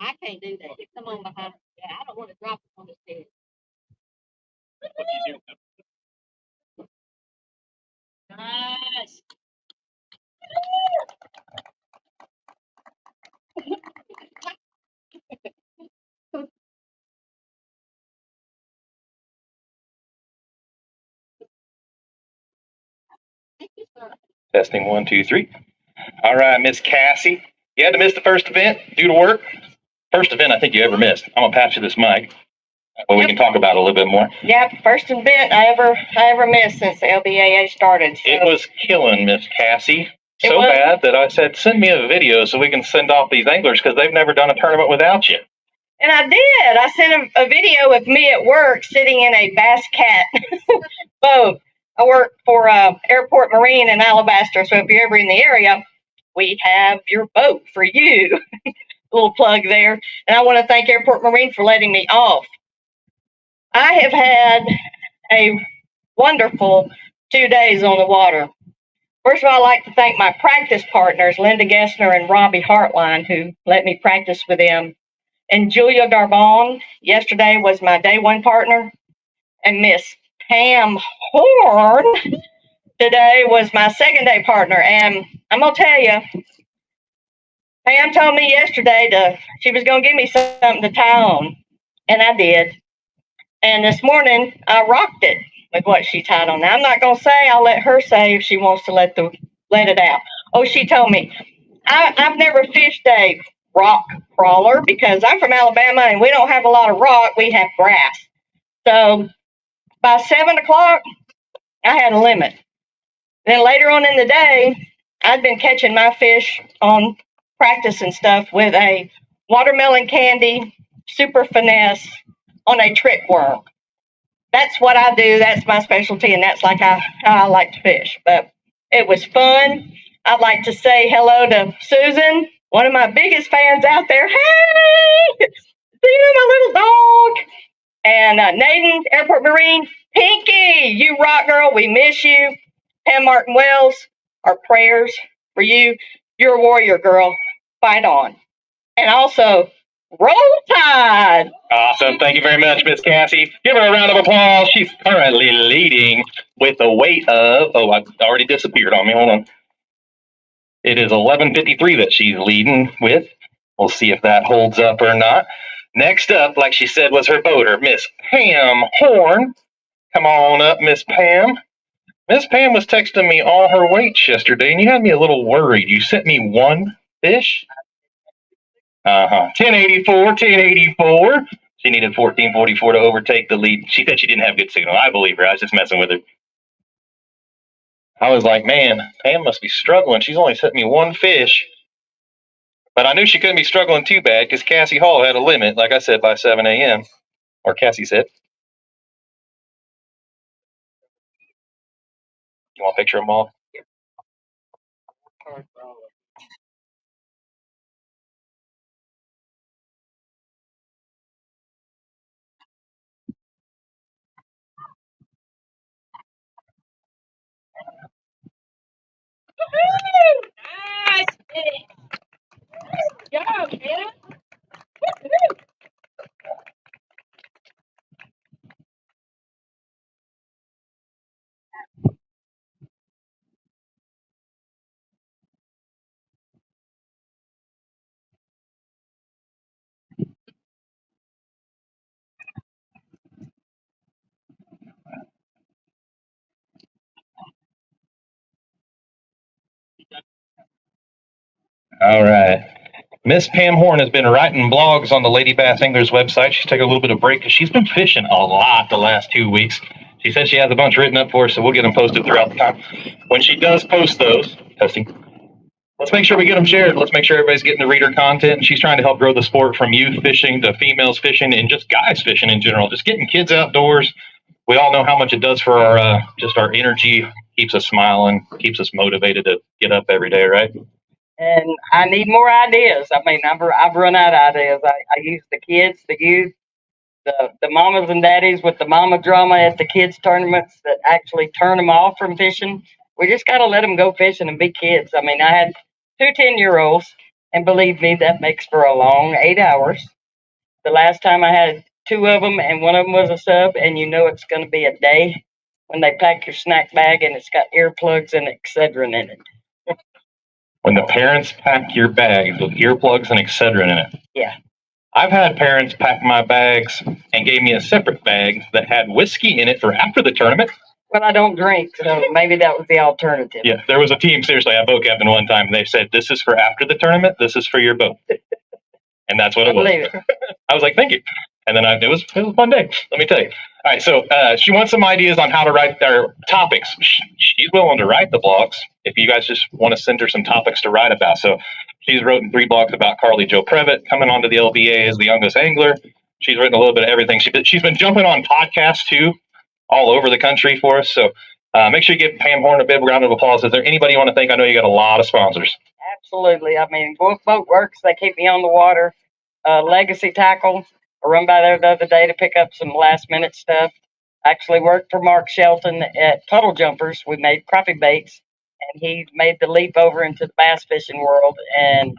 I can't do that. Come on behind. Yeah, I don't want to drop it on the stairs. Nice. Testing 1, 2, 3. All right, Miss Cassie. You had to miss the first event due to work. First event I think you ever missed. I'm gonna pass you this mic, but we can talk about it a little bit more. Yep, first event I ever missed since the LBAA started. So. It was killing, Miss Cassie. It So was. bad that I said, send me a video so we can send off these anglers because they've never done a tournament without you. And I did. I sent a video of me at work sitting in a Bass Cat boat. I work for Airport Marine in Alabaster, so if you're ever in the area, we have your boat for you. Little plug there. And I want to thank Airport Marine for letting me off. I have had a wonderful 2 days on the water. First of all, I'd like to thank my practice partners, Linda Gessner and Robbie Hartline, who let me practice with them. And Julia Darbon, yesterday was my day one partner. And Miss Pam Horn, today was my second day partner. And I'm going to tell you, Pam told me yesterday she was going to give me something to tie on. And I did. And this morning, I rocked it with what she tied on. Now, I'm not going to say, I'll let her say if she wants to let it out. Oh, she told me, I've never fished a rock crawler because I'm from Alabama and we don't have a lot of rock. We have grass. So by 7 o'clock, I had a limit. Then later on in the day, I'd been catching my fish on practice and stuff with a watermelon candy, super finesse on a trick worm. That's what I do. That's my specialty, and that's like how I like to fish. But it was fun. I'd like to say hello to Susan, one of my biggest fans out there. Hey, see you, my little dog. And Nathan, Airport Marine, Pinky, you rock, girl. We miss you. Pam Martin Wells, our prayers for you. You're a warrior, girl. Fight on. And also, Roll Tide. Awesome. Thank you very much, Miss Cassie. Give her a round of applause. She's currently leading with a weight of, I already disappeared on me. Hold on. It is 11:53 that she's leading with. We'll see if that holds up or not. Next up, like she said, was her boater, Miss Pam Horn. Come on up, Miss Pam. Miss Pam was texting me all her weights yesterday, and you had me a little worried. You sent me one fish? 1084, 1084. She needed 1444 to overtake the lead. She said she didn't have good signal. I believe her. I was just messing with her. I was like, man, Pam must be struggling. She's only sent me one fish. But I knew she couldn't be struggling too bad because Cassie Hall had a limit, like I said, by 7 a.m. Or Cassie said. You want a picture of them all? Nice. Good job, man. All right. Miss Pam Horn has been writing blogs on the Lady Bass Anglers website. She's taking a little bit of break because she's been fishing a lot the last 2 weeks. She said she has a bunch written up for us, so we'll get them posted throughout the time. When she does post those, testing, let's make sure we get them shared. Let's make sure everybody's getting the reader content. She's trying to help grow the sport from youth fishing to females fishing and just guys fishing in general. Just getting kids outdoors. We all know how much it does for our just our energy, keeps us smiling, keeps us motivated to get up every day, right? And I need more ideas. I mean, I've run out of ideas. I use the kids, the youth, the mamas and daddies with the mama drama at the kids tournaments that actually turn them off from fishing. We just got to let them go fishing and be kids. I mean, I had two 10-year-olds, and believe me, that makes for a long 8 hours. The last time I had two of them, and one of them was a sub, and you know it's going to be a day when they pack your snack bag and it's got earplugs and Excedrin in it. When the parents pack your bags with earplugs and Excedrin in it. Yeah. I've had parents pack my bags and gave me a separate bag that had whiskey in it for after the tournament. Well, I don't drink, so maybe that was the alternative. Yeah, there was a team, seriously, I boat captain one time, and they said, this is for after the tournament, this is for your boat. And that's what it was. I was like, thank you. And then it was a fun day, let me tell you. All right, so she wants some ideas on how to write their topics. She's willing to write the blogs if you guys just want to send her some topics to write about. So she's written 3 blogs about Carly Jo Previtt coming onto the LBAA as the youngest angler. She's written a little bit of everything. She's been jumping on podcasts too, all over the country for us. So make sure you give Pam Horn a big round of applause. Is there anybody you want to thank? I know you got a lot of sponsors. Absolutely. I mean, Wolf Boat Works, they keep me on the water. Legacy Tackle, I run by there the other day to pick up some last minute stuff. Actually worked for Mark Shelton at Puddle Jumpers. We made crappie baits, and he made the leap over into the bass fishing world. And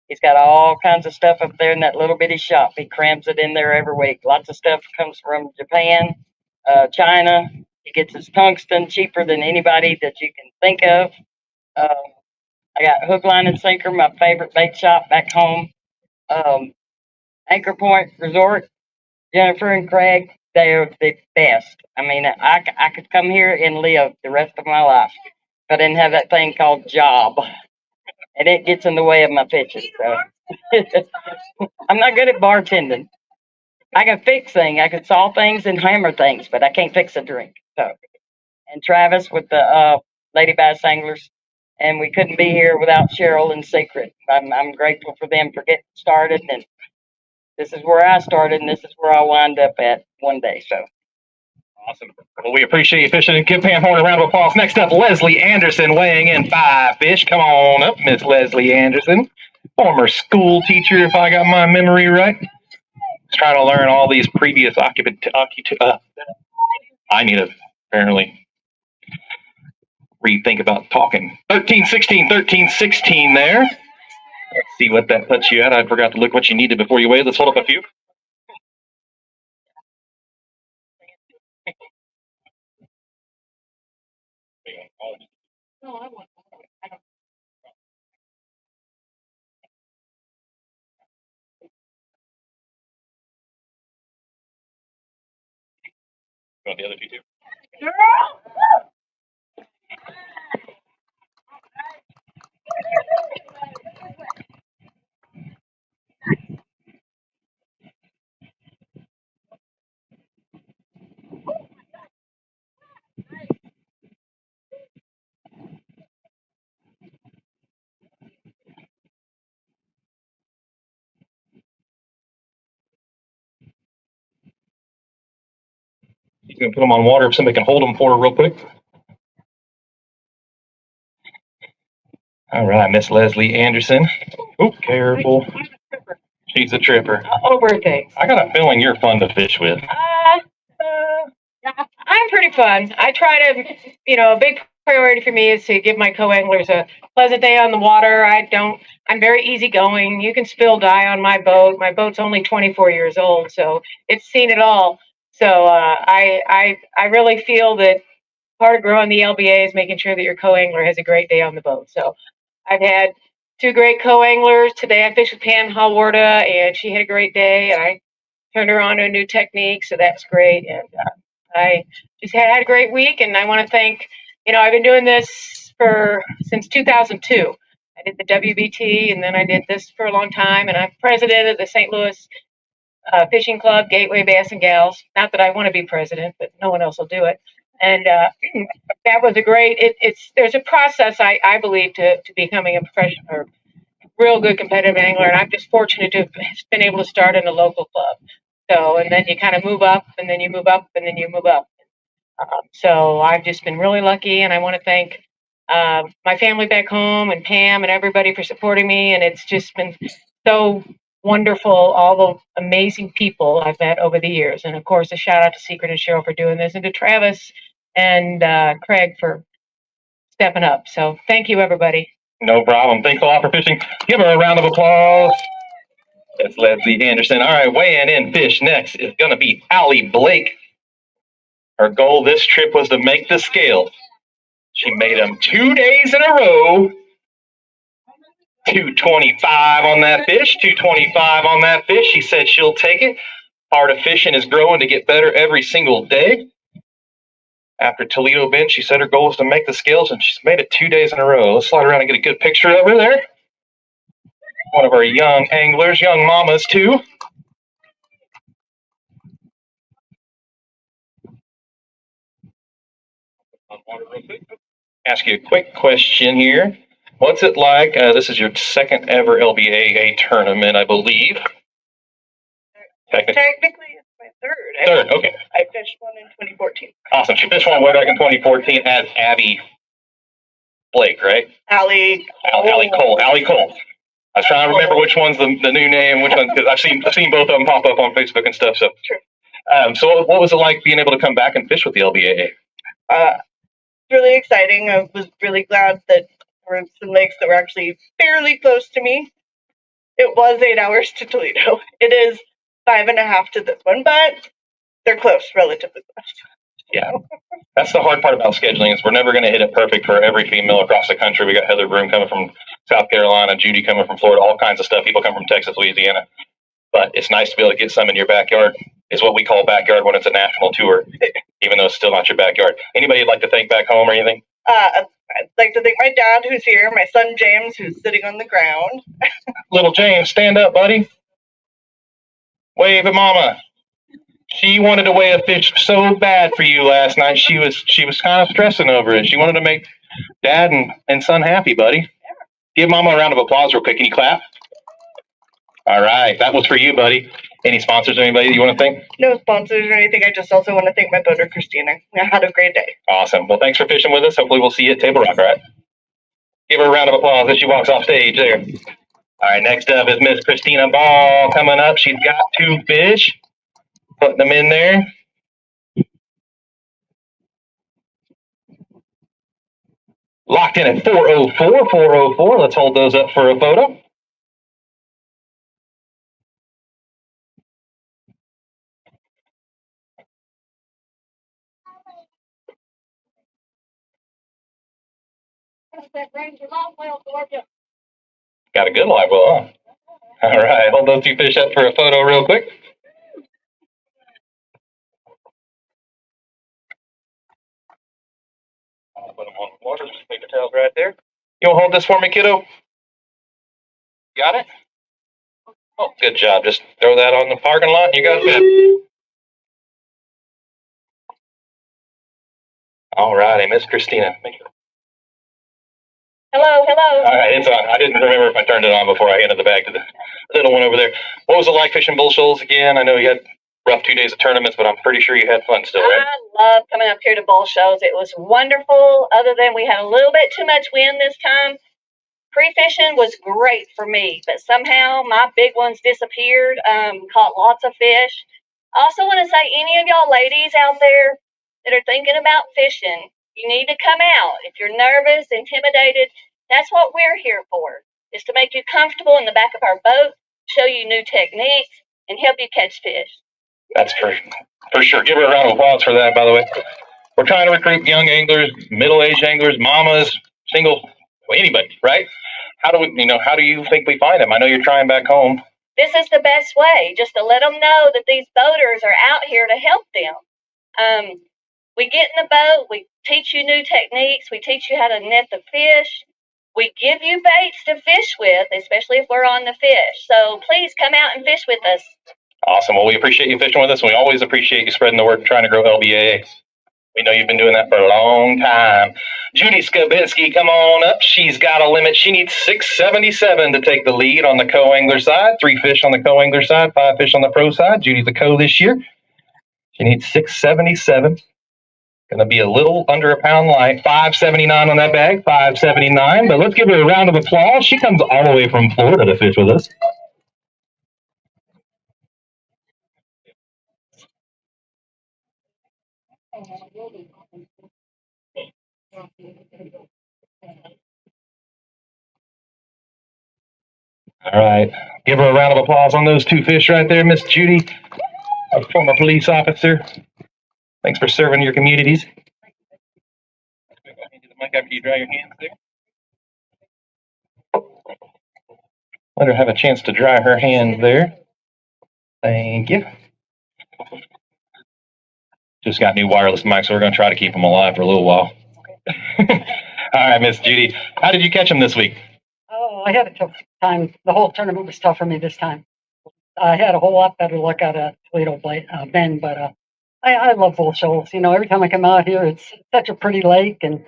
he's got all kinds of stuff up there in that little bitty shop. He crams it in there every week. Lots of stuff comes from Japan, China. He gets his tungsten cheaper than anybody that you can think of. I got Hook, Line, and Sinker, my favorite bait shop back home. Anchor Point Resort, Jennifer and Craig, they're the best. I mean, I could come here and live the rest of my life if I didn't have that thing called job. And it gets in the way of my fishing. So I'm not good at bartending. I can fix things. I can saw things and hammer things, but I can't fix a drink. So, and Travis with the Lady Bass Anglers, and we couldn't be here without Cheryl and Secret. I'm grateful for them for getting started, and this is where I started, and this is where I'll wind up at one day. So. Awesome. Well, we appreciate you fishing, and give Pam Horn a round of applause. Next up, Leslie Anderson weighing in 5 fish. Come on up, Miss Leslie Anderson, former school teacher, if I got my memory right. Just trying to learn all these previous I need to apparently rethink about talking. 13-16, 13-16 there. Let's see what that puts you at. I forgot to look what you needed before you weighed. Let's hold up a few. You want the other two too? You can put them on water if somebody can hold them for her real quick. All right, Miss Leslie Anderson. Oh, careful. She's a tripper. Over things. I got a feeling you're fun to fish with. I'm pretty fun. I try to, a big priority for me is to give my co-anglers a pleasant day on the water. I'm very easygoing. You can spill dye on my boat. My boat's only 24 years old, so it's seen it all. So I really feel that part of growing the LBA is making sure that your co-angler has a great day on the boat. So I've had 2 great co-anglers. Today I fished with Pam Halwarda, and she had a great day, and I turned her on to a new technique, so that's great. And I just had a great week, and I want to thank, I've been doing this since 2002. I did the WBT, and then I did this for a long time, and I'm president of the St. Louis Fishing Club, Gateway Bass and Gals. Not that I want to be president, but no one else will do it. And that was a great. There's a process I believe to becoming a professional or real good competitive angler, and I'm just fortunate to have been able to start in a local club. So, and then you kind of move up, and then you move up, and then you move up. So I've just been really lucky, and I want to thank my family back home and Pam and everybody for supporting me. And it's just been so wonderful, all the amazing people I've met over the years. And of course, a shout out to Secret and Cheryl for doing this, and to Travis and Craig for stepping up. So thank you, everybody. No problem. Thanks a lot for fishing. Give her a round of applause. That's Leslie Anderson. All right, weighing in fish next is going to be Allie Blake. Her goal this trip was to make the scale. She made them 2 days in a row. 225 on that fish, 225 on that fish. She said she'll take it. Part of fishing is growing to get better every single day. After Toledo Bend, she said her goal was to make the scales, and she's made it 2 days in a row. Let's slide around and get a good picture of her there. One of our young anglers, young mamas too. Ask you a quick question here. What's it like? This is your second ever LBAA tournament, I believe. Technically, it's my third. Third, okay. I fished one in 2014. Awesome. She fished one way back in 2014 as Abby Blake, right? Allie Cole. Allie Cole. I was trying to remember which one's the new name, which one, because I've seen both of them pop up on Facebook and stuff. So, so what was it like being able to come back and fish with the LBAA? Really exciting. I was really glad that there were some lakes that were actually fairly close to me. It was 8 hours to Toledo. It is 5.5 to this one, but they're close, relatively close. Yeah. That's the hard part about scheduling is we're never going to hit it perfect for every female across the country. We got Heather Broom coming from South Carolina, Judy coming from Florida, all kinds of stuff. People come from Texas, Louisiana. But it's nice to be able to get some in your backyard. Is what we call backyard when it's a national tour, even though it's still not your backyard. Anybody you'd like to thank back home or anything? I'd like to thank my dad who's here, my son James who's sitting on the ground. Little James, stand up, buddy. Wave at mama. She wanted to weigh a fish so bad for you last night. She was kind of stressing over it. She wanted to make dad and son happy, buddy. Give mama a round of applause real quick. Can you clap? All right. That was for you, buddy. Any sponsors or anybody you want to thank? No sponsors or anything. I just also want to thank my boater, Christina. I had a great day. Awesome. Well, thanks for fishing with us. Hopefully we'll see you at Table Rock, all right? Give her a round of applause as she walks off stage there. All right, next up is Miss Christina Ball coming up. She's got 2 fish. Putting them in there. Locked in at 404. Let's hold those up for a photo. Got a good live well, huh? All right, hold those 2 fish up for a photo real quick. I'll put them on the water. Just paper towels right there. You want to hold this for me, kiddo? Got it? Oh, good job. Just throw that on the parking lot. You got it. All righty, Miss Christina. Hello. All right, it's on. I didn't remember if I turned it on before I handed the bag to the little one over there. What was it like fishing Bull Shoals again? I know you had rough 2 days of tournaments, but I'm pretty sure you had fun still, right? I love coming up here to bowl shows. It was wonderful. Other than we had a little bit too much wind this time. Pre-fishing was great for me, but somehow my big ones disappeared. Caught lots of fish. I also want to say, any of y'all ladies out there that are thinking about fishing, you need to come out. If you're nervous, intimidated, that's what we're here for, is to make you comfortable in the back of our boat, show you new techniques, and help you catch fish. That's for sure. Give her a round of applause for that, by the way. We're trying to recruit young anglers, middle-aged anglers, mamas, single, anybody, right? How do you think we find them? I know you're trying back home. This is the best way, just to let them know that these boaters are out here to help them. We get in the boat, we teach you new techniques, we teach you how to net the fish, we give you baits to fish with, especially if we're on the fish. So please come out and fish with us. Awesome. Well, we appreciate you fishing with us, and we always appreciate you spreading the word and trying to grow LBAA. We know you've been doing that for a long time. Judy Skabinski, come on up. She's got a limit. She needs 677 to take the lead on the co-angler side. 3 fish on the co-angler side, 5 fish on the pro side. Judy's a co this year. She needs 677. Going to be a little under a pound light. 579 on that bag, 579. But let's give her a round of applause. She comes all the way from Florida to fish with us. All right. Give her a round of applause on those 2 fish right there, Miss Judy, a former police officer. Thanks for serving your communities. Mike, after you dry your hands there. Let her have a chance to dry her hands there. Thank you. Just got new wireless mics, so we're going to try to keep them alive for a little while. All right, Miss Judy. How did you catch them this week? Oh, I had a tough time. The whole tournament was tough for me this time. I had a whole lot better luck out of Toledo Bend, but I love both shoals. Every time I come out here, it's such a pretty lake, and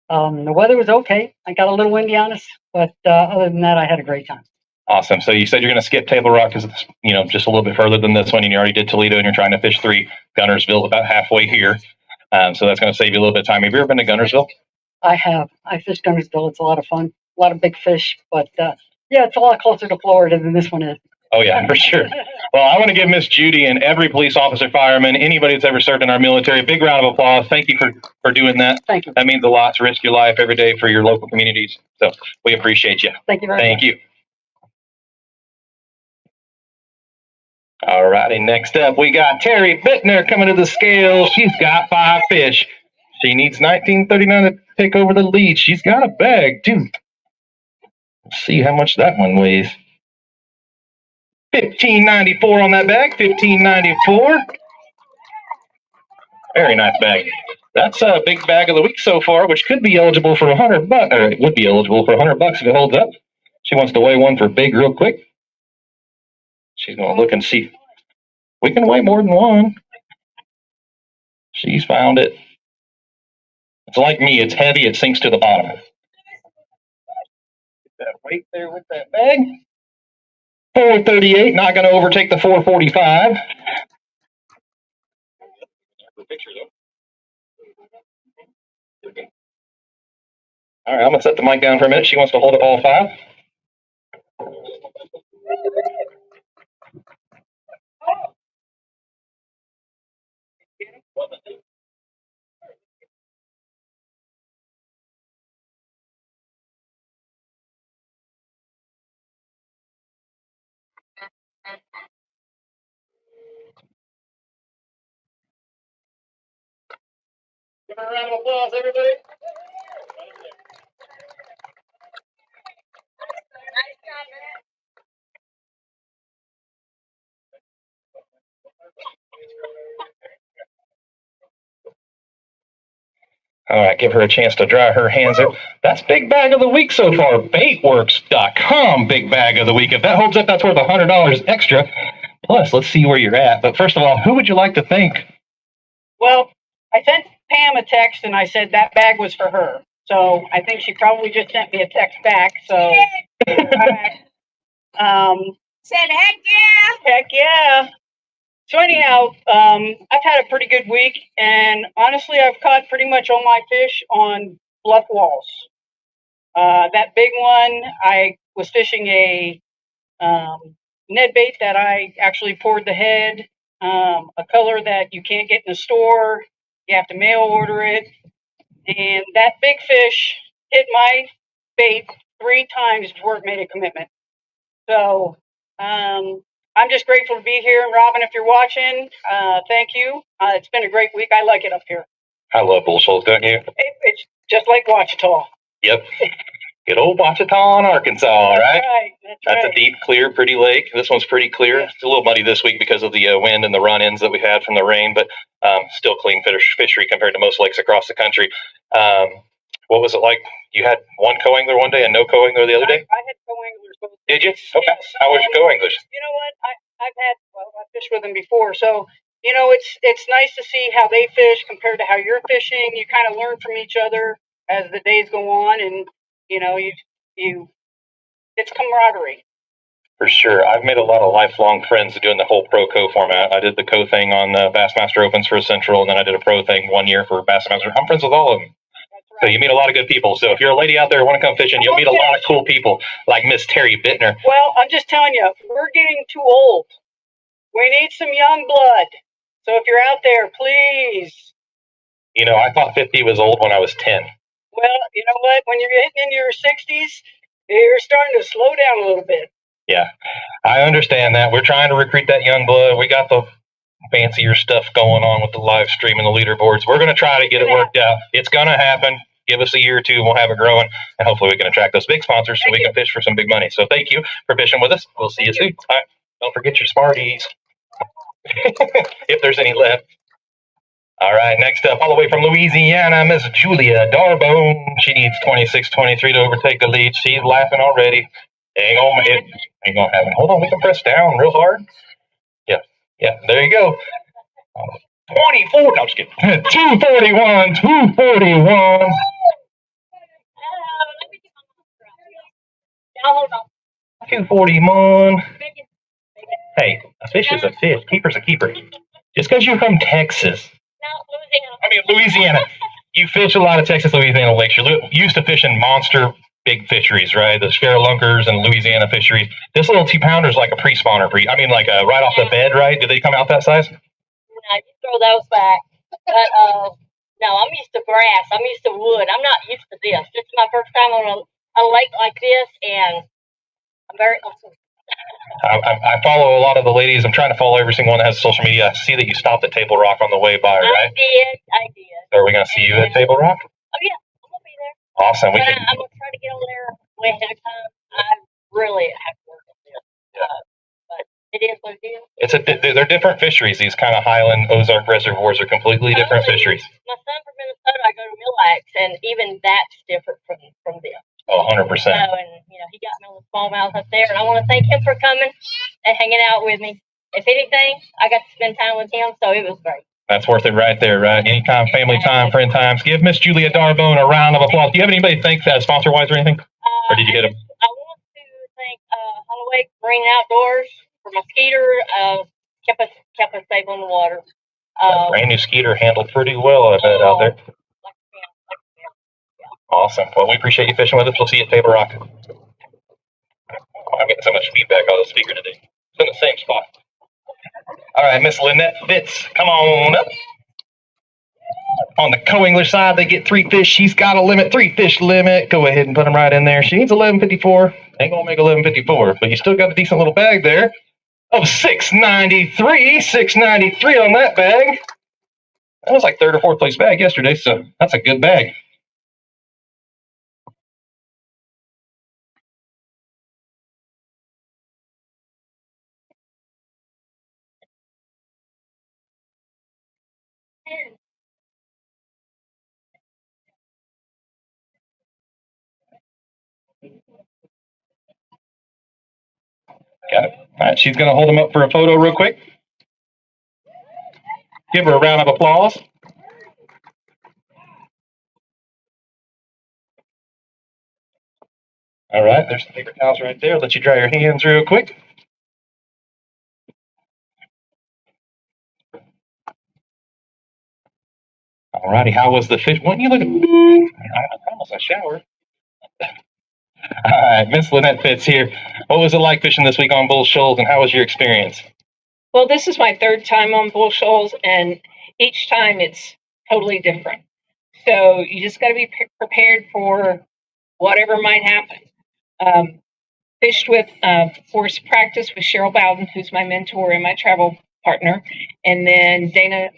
the weather was okay. I got a little windy on us, but other than that, I had a great time. Awesome. So you said you're going to skip Table Rock because it's just a little bit further than this one, and you already did Toledo, and you're trying to fish 3. Gunnersville about halfway here, so that's going to save you a little bit of time. Have you ever been to Gunnersville? I have. I fished Gunnersville. It's a lot of fun. A lot of big fish, but yeah, it's a lot closer to Florida than this one is. Oh, yeah, for sure. Well, I want to give Miss Judy and every police officer, fireman, anybody that's ever served in our military, a big round of applause. Thank you for doing that. Thank you. That means a lot to risk your life every day for your local communities. So we appreciate you. Thank you very much. Thank you. All righty, next up, we got Terry Bittner coming to the scale. She's got 5 fish. She needs 1939 to take over the lead. She's got a bag, too. Let's see how much that one weighs. 1594 on that bag, 1594. Very nice bag. That's a big bag of the week so far, which could be eligible for $100, or it would be eligible for $100 if it holds up. She wants to weigh one for big real quick. She's going to look and see. We can weigh more than one. She's found it. It's like me. It's heavy. It sinks to the bottom. Get that weight there with that bag. 438. Not going to overtake the 445. All right, I'm going to set the mic down for a minute. She wants to hold up all 5. Give her a round of applause, everybody. All right, give her a chance to dry her hands out. That's big bag of the week so far. Baitworks.com big bag of the week. If that holds up, that's worth $100 extra. Plus, let's see where you're at. But first of all, who would you like to thank? Well, I sent Pam a text and I said that bag was for her. So I think she probably just sent me a text back. So Said heck yeah. Heck yeah. So anyhow, I've had a pretty good week, and honestly, I've caught pretty much all my fish on bluff walls. That big one, I was fishing a Ned bait that I actually poured the head, a color that you can't get in the store. You have to mail order it. And that big fish hit my bait 3 times before it made a commitment. So I'm just grateful to be here. And Robin, if you're watching, thank you. It's been a great week. I like it up here. I love bull shoals, don't you? It's just like Ouachita. Yep. Good old Ouachita in Arkansas, all right? That's right. a deep, clear, pretty lake. This one's pretty clear. It's a little muddy this week because of the wind and the run-ins that we had from the rain, but still clean fishery compared to most lakes across the country. What was it like? You had one co-angler one day and no co-angler the other day? I had co-anglers both. Did you? Okay. How was your co-anglers? You know what? I've fished with them before, so you know it's nice to see how they fish compared to how you're fishing. You kind of learn from each other as the days go on, and you know you it's camaraderie. For sure. I've made a lot of lifelong friends doing the whole pro co format. I did the co thing on the Bassmaster Opens for Central, and then I did a pro thing 1 year for Bassmaster. I'm friends with all of them. So you meet a lot of good people. So if you're a lady out there who want to come fishing, you'll meet a lot of cool people like Miss Terry Bittner. Well, I'm just telling you, we're getting too old. We need some young blood. So if you're out there, please. You know, I thought 50 was old when I was 10. Well, you know what? When you're getting into your 60s, you're starting to slow down a little bit. Yeah, I understand that. We're trying to recruit that young blood. We got the fancier stuff going on with the live stream and the leaderboards. We're going to try to get it worked out. It's going to happen. Give us a year or two, we'll have it growing, and hopefully we can attract those big sponsors so we can fish for some big money. So thank you for fishing with us. We'll see you soon. All right. Don't forget your Smarties, if there's any left. All right, next up, all the way from Louisiana, Miss Julia Darbone. She needs 26-23 to overtake the lead. She's laughing already. Ain't gonna happen. Hold on, we can press down real hard. Yeah, there you go. 24. No, I'm just kidding. 241, 241. Hold on. 241. Hey, a fish is a fish. Keeper's a keeper. Just because you're from Texas. Louisiana. You fish a lot of Texas, Louisiana lakes. You're used to fishing monster big fisheries, right? The Sparrowlunkers and Louisiana fisheries. This little 2-pounder is like a pre-spawner. Right off the bed, right? Do they come out that size? No, just throw those back. But no, I'm used to grass. I'm used to wood. I'm not used to this. This is my first time on a lake like this, and I'm very. I follow a lot of the ladies. I'm trying to follow every single one that has social media. I see that you stopped at Table Rock on the way by, right? I did. So are we going to see you at Table Rock? Oh yeah, I'm gonna be there. Awesome. I'm gonna try to get over there way ahead of time. I really have to work on this. But it is what it is. They're different fisheries. These kind of Highland Ozark reservoirs are completely different fisheries. My son from Minnesota, I go to Mille Lacs, and even that's different from them. Oh, 100%. So, and you know, he got me on the smallmouth up there, and I want to thank him for coming and hanging out with me. If anything, I got to spend time with him, so it was great. That's worth it right there, right? Anytime, family time, friend times. Give Miss Julia Darbone a round of applause. Do you have anybody thank sponsor-wise or anything? Or did you get them? I want to thank Holloway Marine Outdoors for my skeeter. Kept us safe on the water. Brand new skeeter handled pretty well, I bet, out there. Awesome. Well, we appreciate you fishing with us. We'll see you at Table Rock. Oh, I'm getting so much feedback on the speaker today. It's in the same spot. All right, Miss Lynette Fitz, come on up. On the co-English side, they get 3 fish. She's got a limit, 3 fish limit. Go ahead and put them right in there. She needs 1154. Ain't gonna make 1154, but you still got a decent little bag there of 693. 693 on that bag. That was like 3rd or 4th place bag yesterday, so that's a good bag. Got it. All right, she's going to hold them up for a photo real quick. Give her a round of applause. All right, there's some paper towels right there. Let you dry your hands real quick. Alrighty, how was the fish? When you look at, I promise I showered. All right, Miss Lynette Fitz here. What was it like fishing this week on Bull Shoals, and how was your experience? Well, this is my third time on Bull Shoals, and each time it's totally different. So you just got to be prepared for whatever might happen. Fished with force practice with Cheryl Bowden, who's my mentor and my travel partner, and then Dana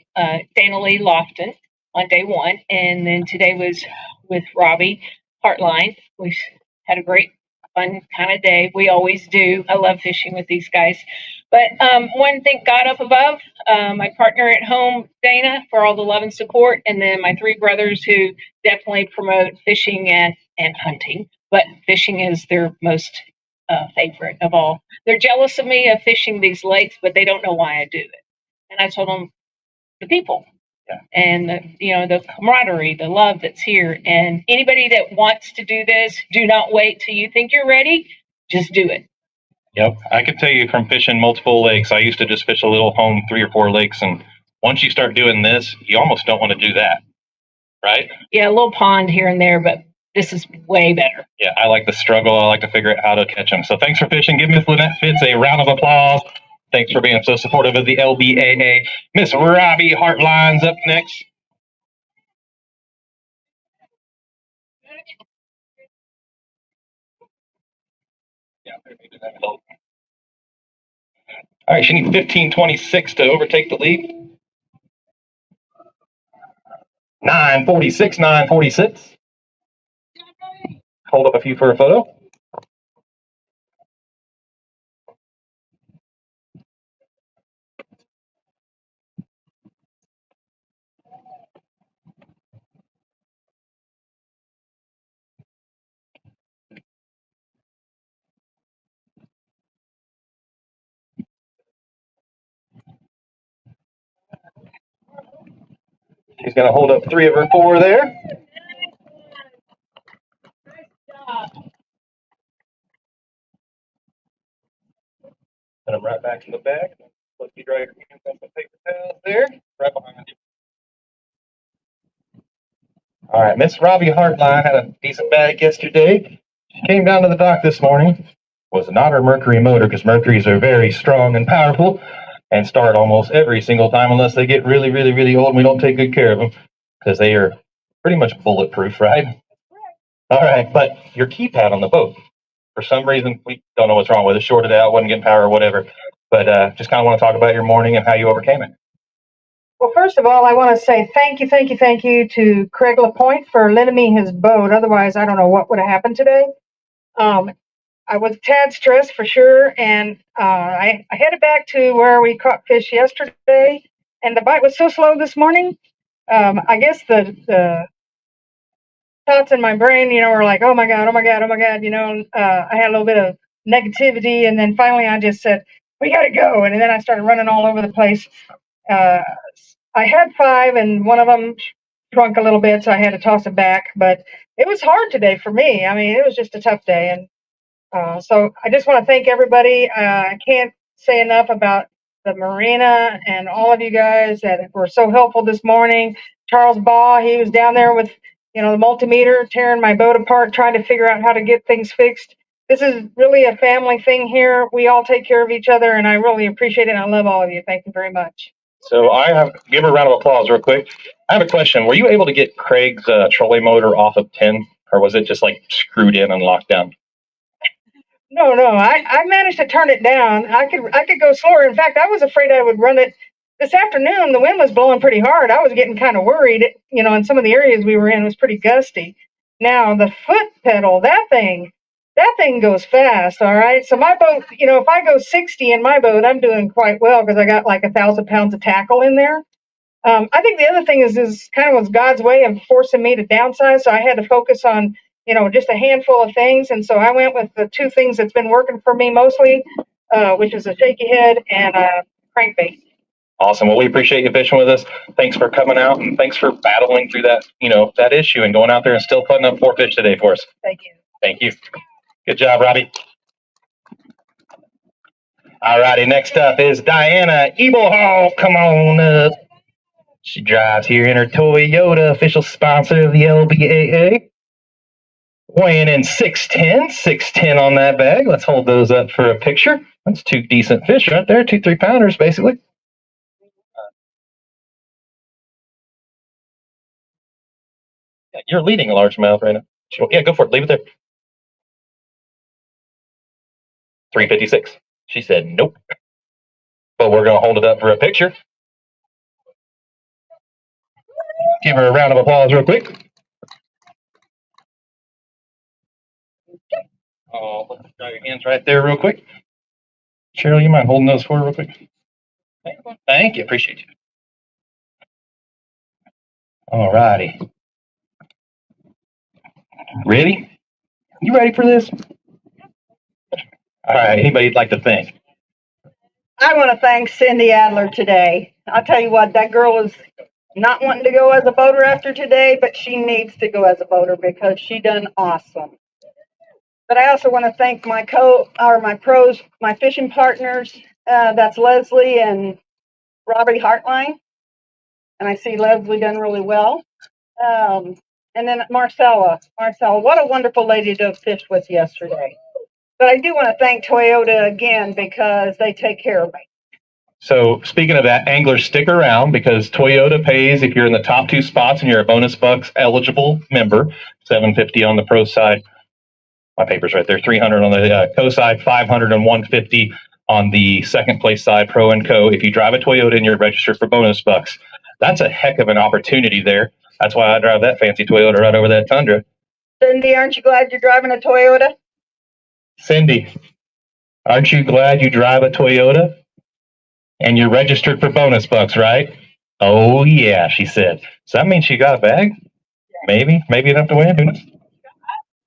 Lee Lofton on day one, and then today was with Robbie Hartline. We had a great, fun kind of day. We always do. I love fishing with these guys. But one, thank God up above, my partner at home, Dana, for all the love and support, and then my three brothers who definitely promote fishing and hunting. But fishing is their most favorite of all. They're jealous of me of fishing these lakes, but they don't know why I do it. And I told them the people. Yeah. And the camaraderie, the love that's here, and anybody that wants to do this, do not wait till you think you're ready. Just do it. Yep, I can tell you from fishing multiple lakes. I used to just fish a little home 3 or 4 lakes, and once you start doing this, you almost don't want to do that, right? Yeah, a little pond here and there, but this is way better. Yeah, I like the struggle. I like to figure out how to catch them. So thanks for fishing. Give Miss Lynette Fitz a round of applause. Thanks for being so supportive of the LBAA. Miss Robbie Hartline's up next. All right, she needs 15:26 to overtake the lead. 9:46, 9:46. Hold up a few for a photo. She's going to hold up 3 of her 4 there. Put them right back in the bag. Let you dry your hands on some paper towels there. Right behind you. All right, Miss Robbie Hartline had a decent bag yesterday. She came down to the dock this morning. Was not her Mercury motor, because Mercuries are very strong and powerful and start almost every single time unless they get really, really, really old and we don't take good care of them, because they are pretty much bulletproof, right? All right, but your keypad on the boat, for some reason, we don't know what's wrong with it. Shorted out, wasn't getting power or whatever. But just kind of want to talk about your morning and how you overcame it. Well, first of all, I want to say thank you to Craig LaPointe for lending me his boat. Otherwise, I don't know what would have happened today. I was a tad stressed for sure, and I headed back to where we caught fish yesterday, and the bite was so slow this morning. I guess the thoughts in my brain, were like, oh my God. I had a little bit of negativity, and then finally I just said, we got to go. And then I started running all over the place. I had 5, and one of them shrunk a little bit, so I had to toss it back. But it was hard today for me. I mean, it was just a tough day. And so I just want to thank everybody. I can't say enough about the marina and all of you guys that were so helpful this morning. Charles Baugh, he was down there with, the multimeter, tearing my boat apart, trying to figure out how to get things fixed. This is really a family thing here. We all take care of each other, and I really appreciate it. And I love all of you. Thank you very much. So give her a round of applause real quick. I have a question. Were you able to get Craig's trolley motor off of 10, or was it just like screwed in and locked down? No. I managed to turn it down. I could go slower. In fact, I was afraid I would run it this afternoon. The wind was blowing pretty hard. I was getting kind of worried. In some of the areas we were in, it was pretty gusty. Now the foot pedal, that thing goes fast. All right. So my boat, if I go 60 in my boat, I'm doing quite well because I got like 1,000 pounds of tackle in there. I think the other thing is kind of was God's way of forcing me to downsize. So I had to focus on, just a handful of things. And so I went with the 2 things that's been working for me mostly, which is a shaky head and a crankbait. Awesome. Well, we appreciate you fishing with us. Thanks for coming out, and thanks for battling through that, that issue and going out there and still putting up 4 fish today for us. Thank you. Thank you. Good job, Robbie. All righty. Next up is Diana Eaglehall. Come on up. She drives here in her Toyota, official sponsor of the LBAA. Weighing in 6'10", 6'10" on that bag. Let's hold those up for a picture. That's two decent fish right there, 2 3-pounders basically. Yeah, you're leading a largemouth right now. Yeah, go for it. Leave it there. 356. She said nope. But we're going to hold it up for a picture. Give her a round of applause real quick. Oh, let's try your hands right there real quick. Cheryl, you mind holding those for her real quick? Thank you. Appreciate you. All righty. Ready? You ready for this? All right. Anybody like to thank? I want to thank Cindy Adler today. I'll tell you what, that girl is not wanting to go as a boater after today, but she needs to go as a boater because she done awesome. But I also want to thank my pros, my fishing partners. That's Leslie and Robbie Hartline. And I see Leslie done really well. And then Marcella, what a wonderful lady to have fished with yesterday. But I do want to thank Toyota again because they take care of me. So speaking of that, anglers, stick around because Toyota pays if you're in the top 2 spots and you're a bonus bucks eligible member. $750 on the pro side. My paper's right there. $300 on the co side. $500 and $150 on the second place side, pro and co. If you drive a Toyota and you're registered for bonus bucks, that's a heck of an opportunity there. That's why I drive that fancy Toyota right over that Tundra. Cindy, aren't you glad you're driving a Toyota? Cindy, aren't you glad you drive a Toyota? And you're registered for bonus bucks, right? Oh, yeah, she said. So that means she got a bag? Maybe enough to win. Who knows?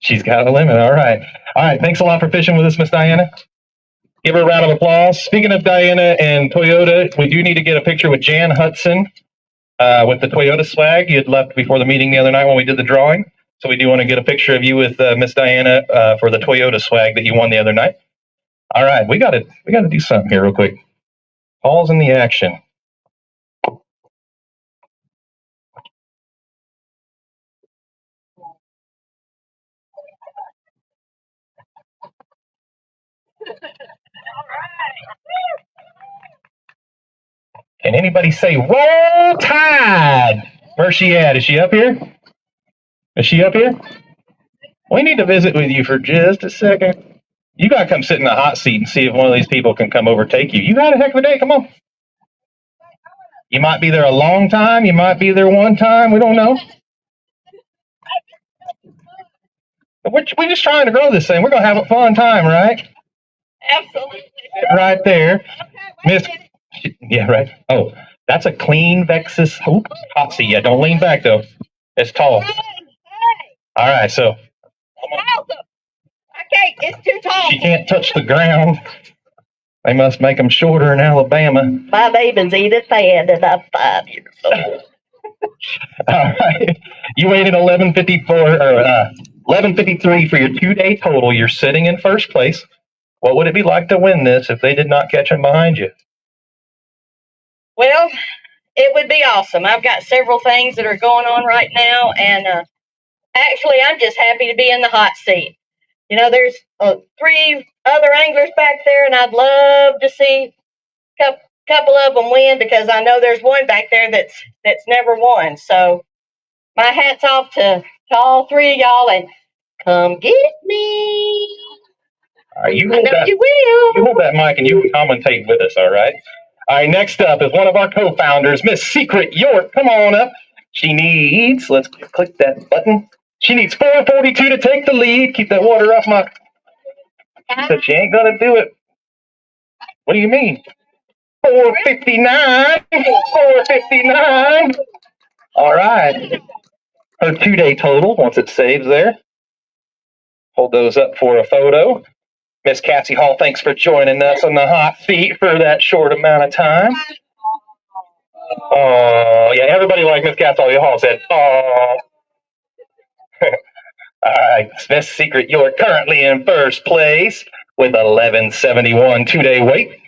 She's got a limit. All right. All right. Thanks a lot for fishing with us, Miss Diana. Give her a round of applause. Speaking of Diana and Toyota, we do need to get a picture with Jan Hudson with the Toyota swag. You had left before the meeting the other night when we did the drawing. So we do want to get a picture of you with Miss Diana for the Toyota swag that you won the other night. All right. We got to do something here real quick. Balls in the action. Can anybody say roll tide? Where's she at? Is she up here? Is she up here? We need to visit with you for just a second. You got to come sit in the hot seat and see if one of these people can come overtake you. You had a heck of a day. Come on. You might be there a long time. You might be there one time. We don't know. We're just trying to grow this thing. We're going to have a fun time, right? Absolutely. Right there. Miss. Yeah, right. Oh, that's a clean Vexus hot seat. Yeah, don't lean back, though. It's tall. All right, so. Okay, it's too tall. She can't touch the ground. They must make them shorter in Alabama. My baby's eating sand and I'm 5 years old. All right. You waited 11:54 or 11:53 for your 2-day total. You're sitting in first place. What would it be like to win this if they did not catch them behind you? Well, it would be awesome. I've got several things that are going on right now, and actually, I'm just happy to be in the hot seat. You know, there's 3 other anglers back there, and I'd love to see a couple of them win because I know there's one back there that's never won. So my hat's off to all 3 of y'all, and come get me. All right, you hold that mic and you can commentate with us, all right? All right, next up is one of our co-founders, Miss Secret York. Come on up. She needs, let's click that button. She needs 442 to take the lead. Keep that water off my... She said she ain't going to do it. What do you mean? 459. 459. All right. Her 2-day total, once it saves there. Hold those up for a photo. Miss Cassie Hall, thanks for joining us on the hot seat for that short amount of time. Oh, yeah, everybody like Miss Cassie Hall said, oh. All right, Miss Secret, you're currently in first place with 1171 2-day weight.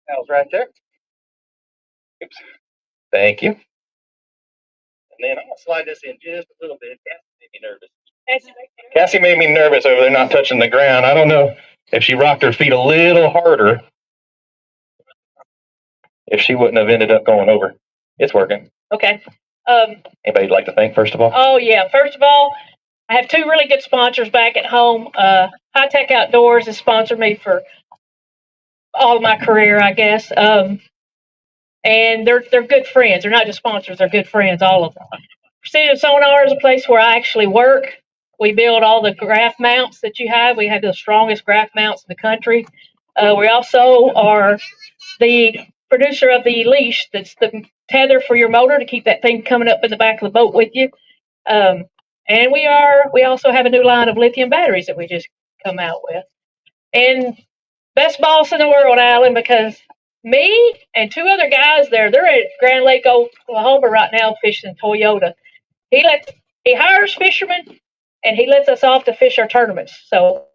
That was right there. Oops. Thank you. And then I'm gonna slide this in just a little bit. Cassie made me nervous. Cassie made me nervous over there not touching the ground. I don't know if she rocked her feet a little harder, if she wouldn't have ended up going over. It's working. Okay. Anybody you'd like to thank first of all? Oh yeah. First of all, I have two really good sponsors back at home. High Tech Outdoors has sponsored me for all of my career, I guess. And they're good friends. They're not just sponsors; they're good friends, all of them. Precision Sonar is a place where I actually work. We build all the graph mounts that you have. We have the strongest graph mounts in the country. We also are the producer of the leash that's the tether for your motor to keep that thing coming up in the back of the boat with you. And we also have a new line of lithium batteries that we just come out with. And best boss in the world, Alan, because me and two other guys they're at Grand Lake, Oklahoma right now fishing Toyota. He hires fishermen and he lets us off to fish our tournaments. So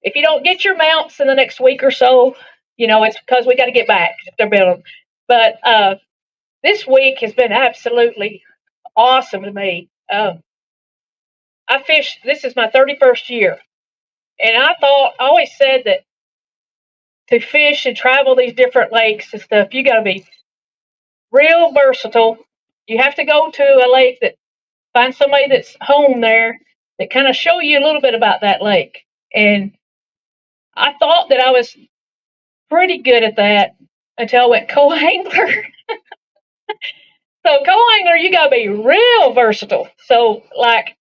if you don't get your mounts in the next week or so, it's because we got to get back. They're building. But this week has been absolutely awesome to me. I fished. This is my 31st year, and I always said that to fish and travel these different lakes and stuff, you got to be real versatile. You have to go to a lake find somebody that's home there that kind of show you a little bit about that lake. And I thought that I was pretty good at that until I went co-angler. So co-angler, you got to be real versatile. So like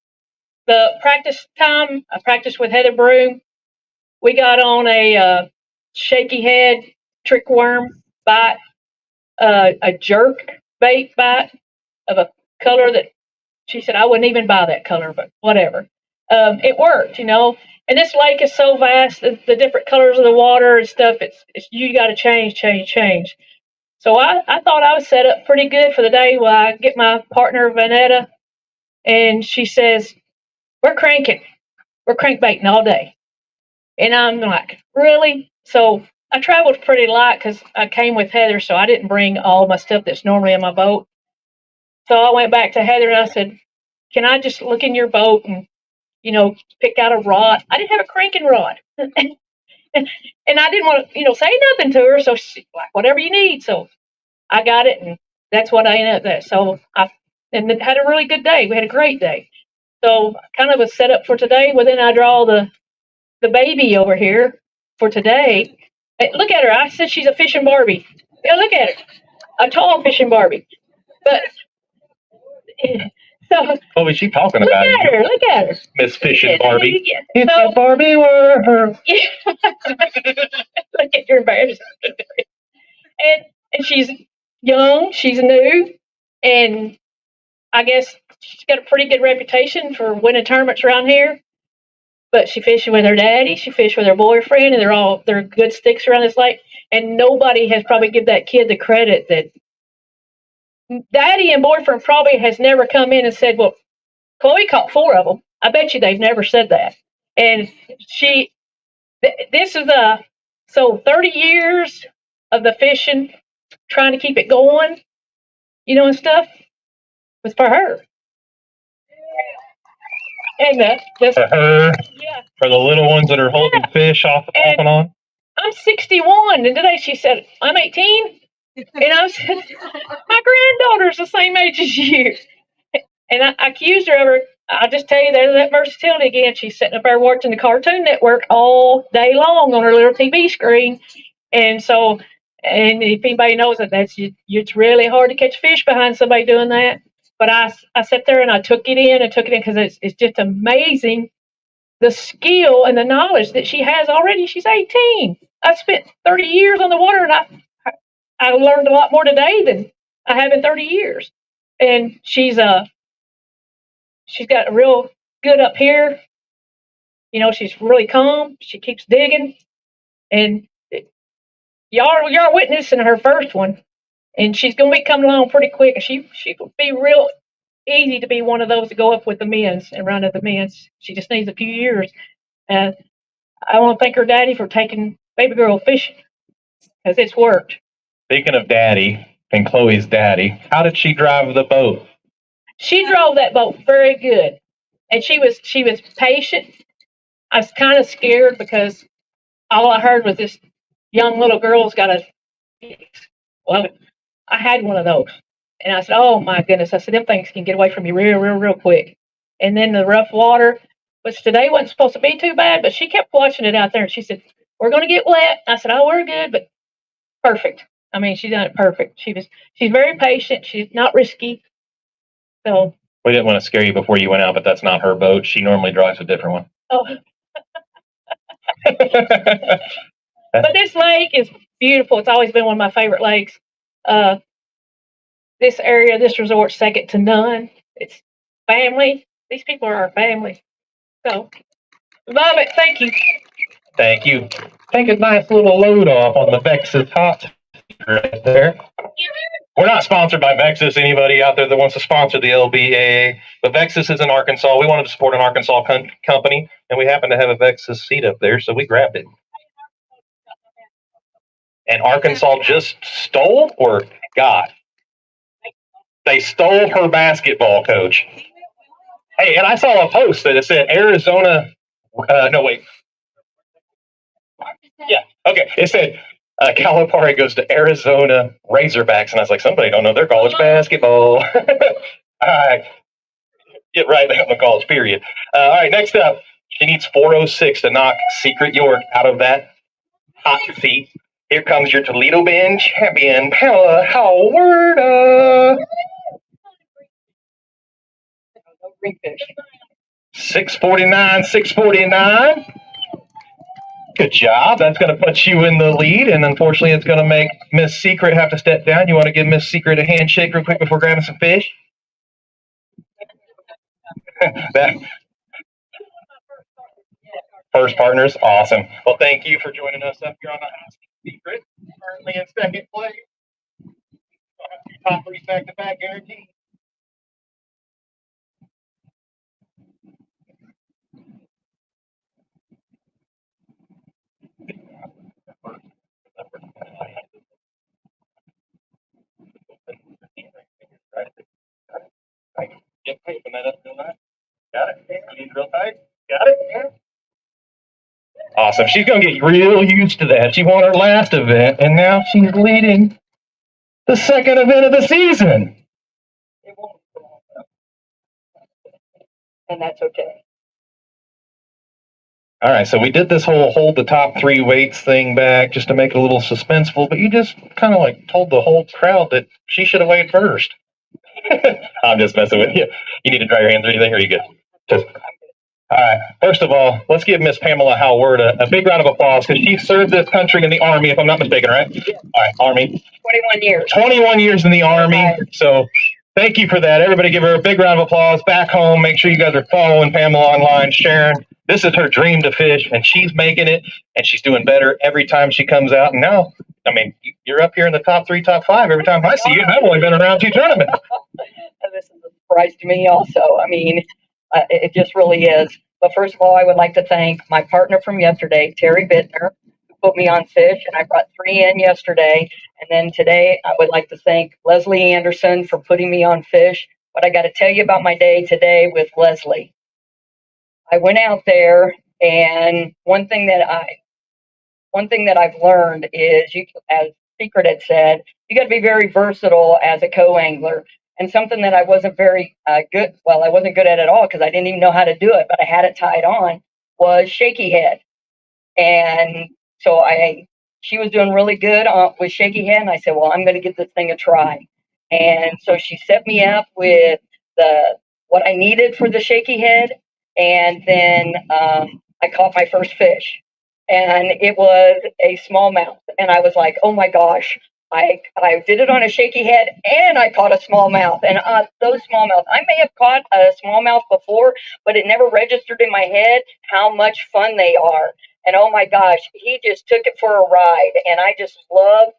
the practice time, I practiced with Heather Broom. We got on a shaky head trick worm bite, a jerk bait bite of a color that she said I wouldn't even buy that color, but whatever. It worked, And this lake is so vast, the different colors of the water and stuff. It's you got to change. So I thought I was set up pretty good for the day. Well, I get my partner Vanetta, and she says we're crankbaiting all day, and I'm like, really? So I traveled pretty light because I came with Heather, so I didn't bring all my stuff that's normally in my boat. So I went back to Heather and I said, can I just look in your boat and, pick out a rod? I didn't have a cranking rod. and I didn't want to, say nothing to her. So she, like, whatever you need. So I got it. And that's what I ended up there. So and had a really good day. We had a great day. So kind of was set up for today. Well, then I draw the baby over here for today. Hey, look at her. I said she's a fishing Barbie. Yeah, look at her. A tall fishing Barbie. But so what was she talking about? Look at her. Miss Fishing Barbie. Yeah. It's a Barbie world. Yeah. Look at your embarrassment. And she's young, she's new, and I guess she's got a pretty good reputation for winning tournaments around here. But she fished with her daddy, she fished with her boyfriend, and they're good sticks around this lake. And nobody has probably give that kid the credit that daddy and boyfriend probably has never come in and said, well, Chloe caught 4 of them. I bet you they've never said that. And this is so 30 years of the fishing, trying to keep it going, and stuff, was for her. And for her, yeah. For the little ones that are holding fish off and on. I'm 61, and today she said, I'm 18. And I said, my granddaughter's the same age as you. And I accused her of her. I'll just tell you, there's that versatility again. She's sitting up there watching the Cartoon Network all day long on her little TV screen. And so, and if anybody knows that, it's really hard to catch fish behind somebody doing that. But I sat there and I took it in because it's just amazing the skill and the knowledge that she has already. She's 18. I spent 30 years on the water, and I learned a lot more today than I have in 30 years. And she's got a real good up here. She's really calm. She keeps digging, and y'all witnessing her first one, and she's gonna be coming along pretty quick. She will be real easy to be one of those to go up with the men's and run at the men's. She just needs a few years. I want to thank her daddy for taking baby girl fishing because it's worked. Speaking of daddy, and Chloe's daddy. How did she drive the boat? She drove that boat very good, and she was patient. I was kind of scared because all I heard was this young little girl's got a. Well, I had one of those, and I said, "Oh my goodness!" I said, "Them things can get away from you real quick." And then the rough water, which today wasn't supposed to be too bad, but she kept watching it out there, and she said, "We're going to get wet." I said, "Oh, we're good, but perfect." I mean, she done it perfect. She's very patient. She's not risky. So. We didn't want to scare you before you went out, but that's not her boat. She normally drives a different one. Oh. But this lake is beautiful. It's always been one of my favorite lakes. This area, this resort's second to none. It's family. These people are our family. So, love it. Thank you. Thank you. Take a nice little load off on the Vexus hot right there. We're not sponsored by Vexus. Anybody out there that wants to sponsor the LBAA, but Vexus is in Arkansas. We wanted to support an Arkansas company, and we happen to have a Vexus seat up there, so we grabbed it. And Arkansas just stole or got? They stole her basketball coach. Hey, and I saw a post that it said Arizona. No, wait. Yeah, okay. It said Calipari goes to Arizona Razorbacks, and I was like, somebody don't know their college basketball. All right. Get right back on the college period. All right, next up, she needs 406 to knock Secret York out of that hot seat. Here comes your Toledo Bend champion, Pamela Howard. 649, 649. Good job. That's going to put you in the lead, and unfortunately, it's going to make Miss Secret have to step down. You want to give Miss Secret a handshake real quick before grabbing some fish? That first partners, awesome. Well, thank you for joining us up here on the Hot Secret. Currently in second place. We'll have two top threes back to back, guaranteed. Get open that up real nice. Got it. Squeeze real tight. Got it. Yeah. Awesome. She's going to get real used to that. She won her last event, and now she's leading the second event of the season. And that's okay. All right, so we did this whole hold the top three weights thing back just to make it a little suspenseful, but you just kind of like told the whole crowd that she should have weighed first. I'm just messing with you. You need to dry your hands or anything, or are you good? Just. All right. First of all, let's give Miss Pamela Howard a big round of applause because she served this country in the Army, if I'm not mistaken, right? Yeah. All right, Army. 21 years. 21 years in the Army. So thank you for that. Everybody give her a big round of applause. Back home, make sure you guys are following Pamela online, sharing. This is her dream to fish, and she's making it, and she's doing better every time she comes out. And now, I mean, you're up here in the top 3, top 5 every time I see you. I've only been around 2 tournaments. This is a surprise to me also. I mean, it just really is. But first of all, I would like to thank my partner from yesterday, Terry Bittner, who put me on fish, and I brought 3 in yesterday. And then today, I would like to thank Leslie Anderson for putting me on fish. But I got to tell you about my day today with Leslie. I went out there, and one thing that I've learned is, as Secret had said, you got to be very versatile as a co-angler. And something that I wasn't very good, well, I wasn't good at all because I didn't even know how to do it, but I had it tied on, was shaky head. And so she was doing really good with shaky head, and I said, well, I'm going to give this thing a try. And so she set me up with what I needed for the shaky head, and then I caught my first fish. And it was a smallmouth. And I was like, oh my gosh, I did it on a shaky head and I caught a smallmouth. And those smallmouth, I may have caught a smallmouth before, but it never registered in my head how much fun they are. And oh my gosh, he just took it for a ride. And I just love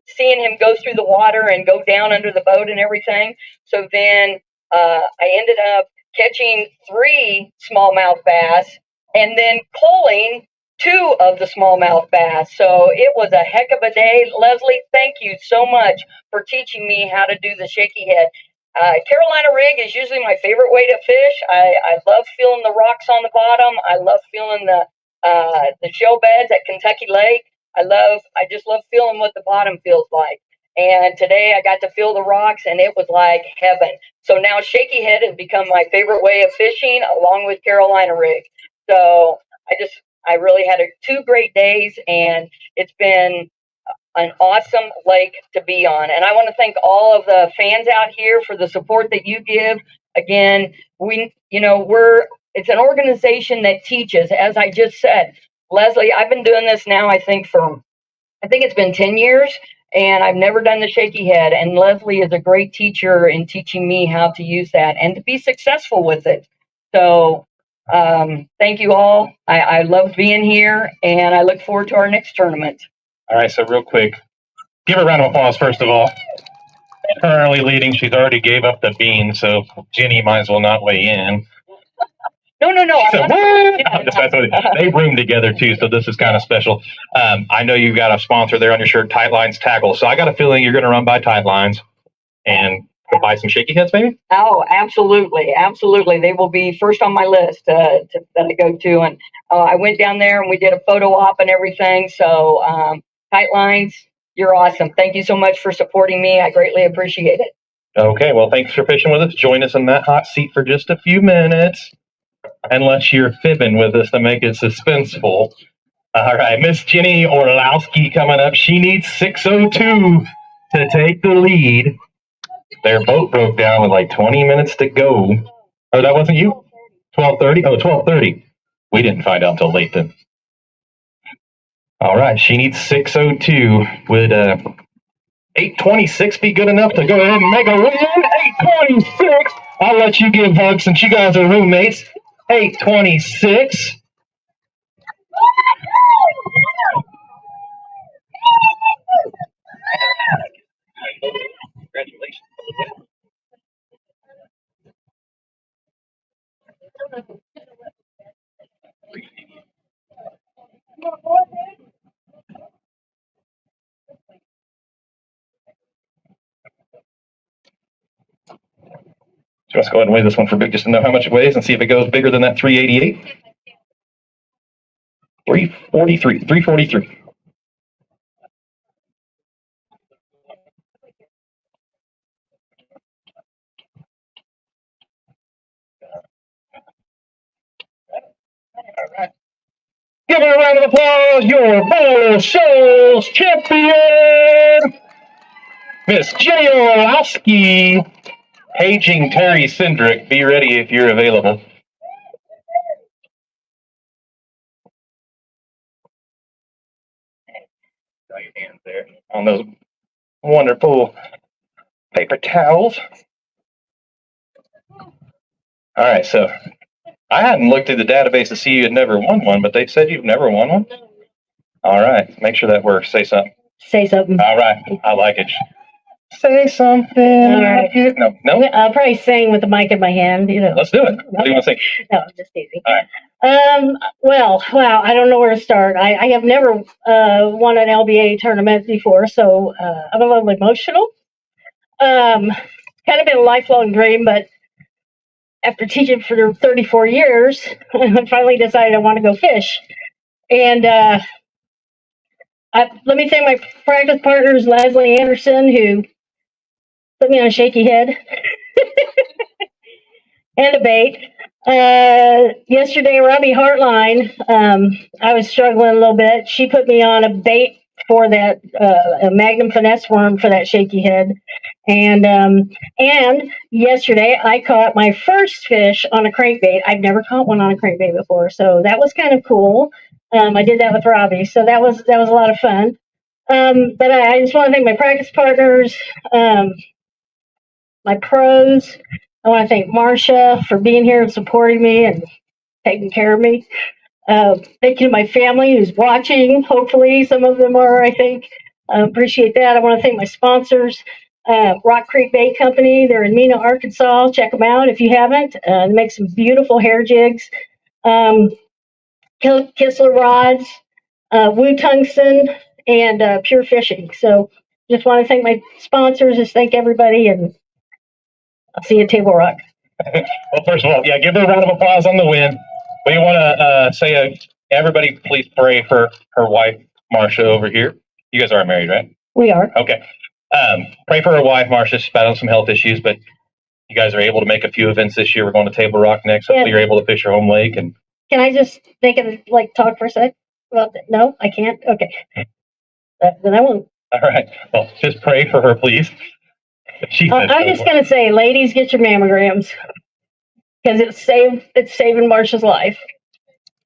seeing him go through the water and go down under the boat and everything. So then I ended up catching 3 smallmouth bass and then culling two of the smallmouth bass. So it was a heck of a day. Leslie, thank you so much for teaching me how to do the shaky head. Carolina rig is usually my favorite way to fish. I love feeling the rocks on the bottom. I love feeling the shell beds at Kentucky Lake. I just love feeling what the bottom feels like. And today I got to feel the rocks and it was like heaven. So now shaky head has become my favorite way of fishing along with Carolina rig. So I really had two great days and it's been an awesome lake to be on. And I want to thank all of the fans out here for the support that you give. Again, it's an organization that teaches, as I just said. Leslie, I've been doing this now, I think it's been 10 years and I've never done the shaky head. And Leslie is a great teacher in teaching me how to use that and to be successful with it. So thank you all. I loved being here and I look forward to our next tournament. All right, so real quick, give her a round of applause, first of all. Currently leading, she's already gave up the bean, so Jenny might as well not weigh in. No. They room together too, so this is kind of special. I know you've got a sponsor there on your shirt, Tight Lines Tackle. So I got a feeling you're going to run by Tight Lines and go buy some shaky heads, maybe? Oh, absolutely. They will be first on my list that I go to. And I went down there and we did a photo op and everything. So Tight Lines, you're awesome. Thank you so much for supporting me. I greatly appreciate it. Okay, well, thanks for fishing with us. Join us in that hot seat for just a few minutes. Unless you're fibbing with us to make it suspenseful. All right, Miss Jenny Orlowski coming up. She needs 6:02 to take the lead. Their boat broke down with like 20 minutes to go. Oh, that wasn't you? 12:30? Oh, 12:30. We didn't find out until late then. All right, she needs 6:02. Would 8:26 be good enough to go ahead and make a win? 8:26. I'll let you give hugs since you guys are roommates. 8:26. Congratulations. So let's go ahead and weigh this one for big just to know how much it weighs and see if it goes bigger than that 388. 343. All right. Give her a round of applause, your Bowl Shoals champion, Miss Jenny Orlowski. Paging Terry Cindric. Be ready if you're available. Got your hands there on those wonderful paper towels. All right, so I hadn't looked at the database to see you had never won one, but they said you've never won one. All right, make sure that works. Say something. Say something. All right, I like it. Say something. All right. No. I'll probably sing with the mic in my hand. Let's do it. What do you want to sing? No, just easy. All right. Well, wow, I don't know where to start. I have never won an LBAA tournament before, so I'm a little emotional. Kind of been a lifelong dream, but after teaching for 34 years, I finally decided I want to go fish. And let me thank my practice partners, Leslie Anderson, who put me on a shaky head and a bait. Yesterday, Robbie Hartline, I was struggling a little bit. She put me on a bait for that, a Magnum finesse worm for that shaky head. And yesterday I caught my first fish on a crankbait. I've never caught one on a crankbait before, so that was kind of cool. I did that with Robbie, so that was a lot of fun. But I just want to thank my practice partners, my pros. I want to thank Marcia for being here and supporting me and taking care of me. Thank you to my family who's watching. Hopefully, some of them are, I think. Appreciate that. I want to thank my sponsors, Rock Creek Bait Company. They're in Mena, Arkansas. Check them out if you haven't. They make some beautiful hair jigs. Kistler rods, Wu Tungsten, and Pure Fishing. So just want to thank my sponsors, just thank everybody, and I'll see you at Table Rock. Well, first of all, yeah, give her a round of applause on the win. We want to say, everybody, please pray for her wife, Marcia, over here. You guys are married, right? We are. Okay. Pray for her wife, Marcia. She's battling some health issues, but you guys are able to make a few events this year. We're going to Table Rock next. Hopefully, you're able to fish your home lake. And Can I just talk for a sec about that? No, I can't. Okay. Then I won't. All right. Well, just pray for her, please. I'm just gonna say, ladies, get your mammograms because it's saving Marcia's life.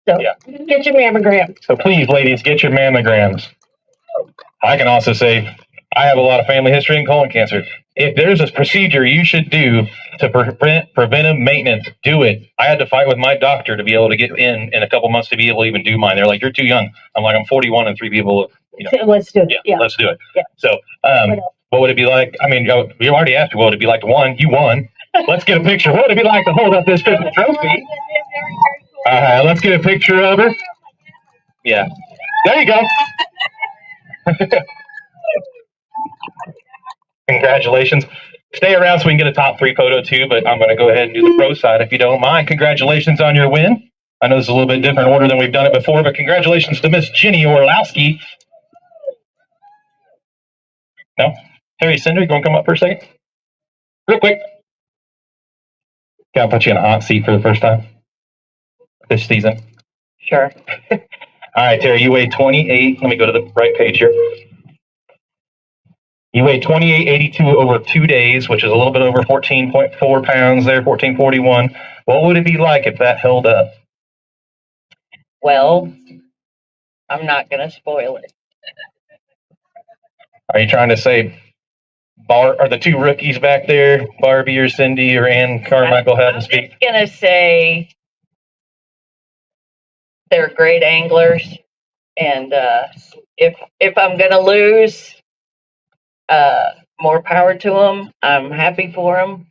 So get your mammogram. So please, ladies, get your mammograms. I can also say I have a lot of family history in colon cancer. If there's a procedure you should do to prevent preventive maintenance, do it. I had to fight with my doctor to be able to get in a couple months to be able to even do mine. They're like, you're too young. I'm like, I'm 41 and 3 people. Let's do it. Yeah, let's do it. Yeah. So, what would it be like? I mean, we already asked you what would it be like to win. You won. Let's get a picture. What would it be like to hold up this trophy? Let's get a picture of her. Yeah. There you go. Congratulations. Stay around so we can get a top 3 photo too, but I'm going to go ahead and do the pro side if you don't mind. Congratulations on your win. I know this is a little bit different order than we've done it before, but congratulations to Miss Ginny Orlowski. No? Terry Cinder, you going to come up for a second? Real quick. Got to put you in a hot seat for the first time this season. Sure. All right, Terry, you weigh 28. Let me go to the right page here. You weigh 28.82 over 2 days, which is a little bit over 14.4 pounds there, 1441. What would it be like if that held up? Well, I'm not going to spoil it. Are you trying to say are the 2 rookies back there, Barbie or Cindy or Ann Carmichael, have to speak? I'm going to say they're great anglers, and if I'm going to lose, more power to them. I'm happy for them,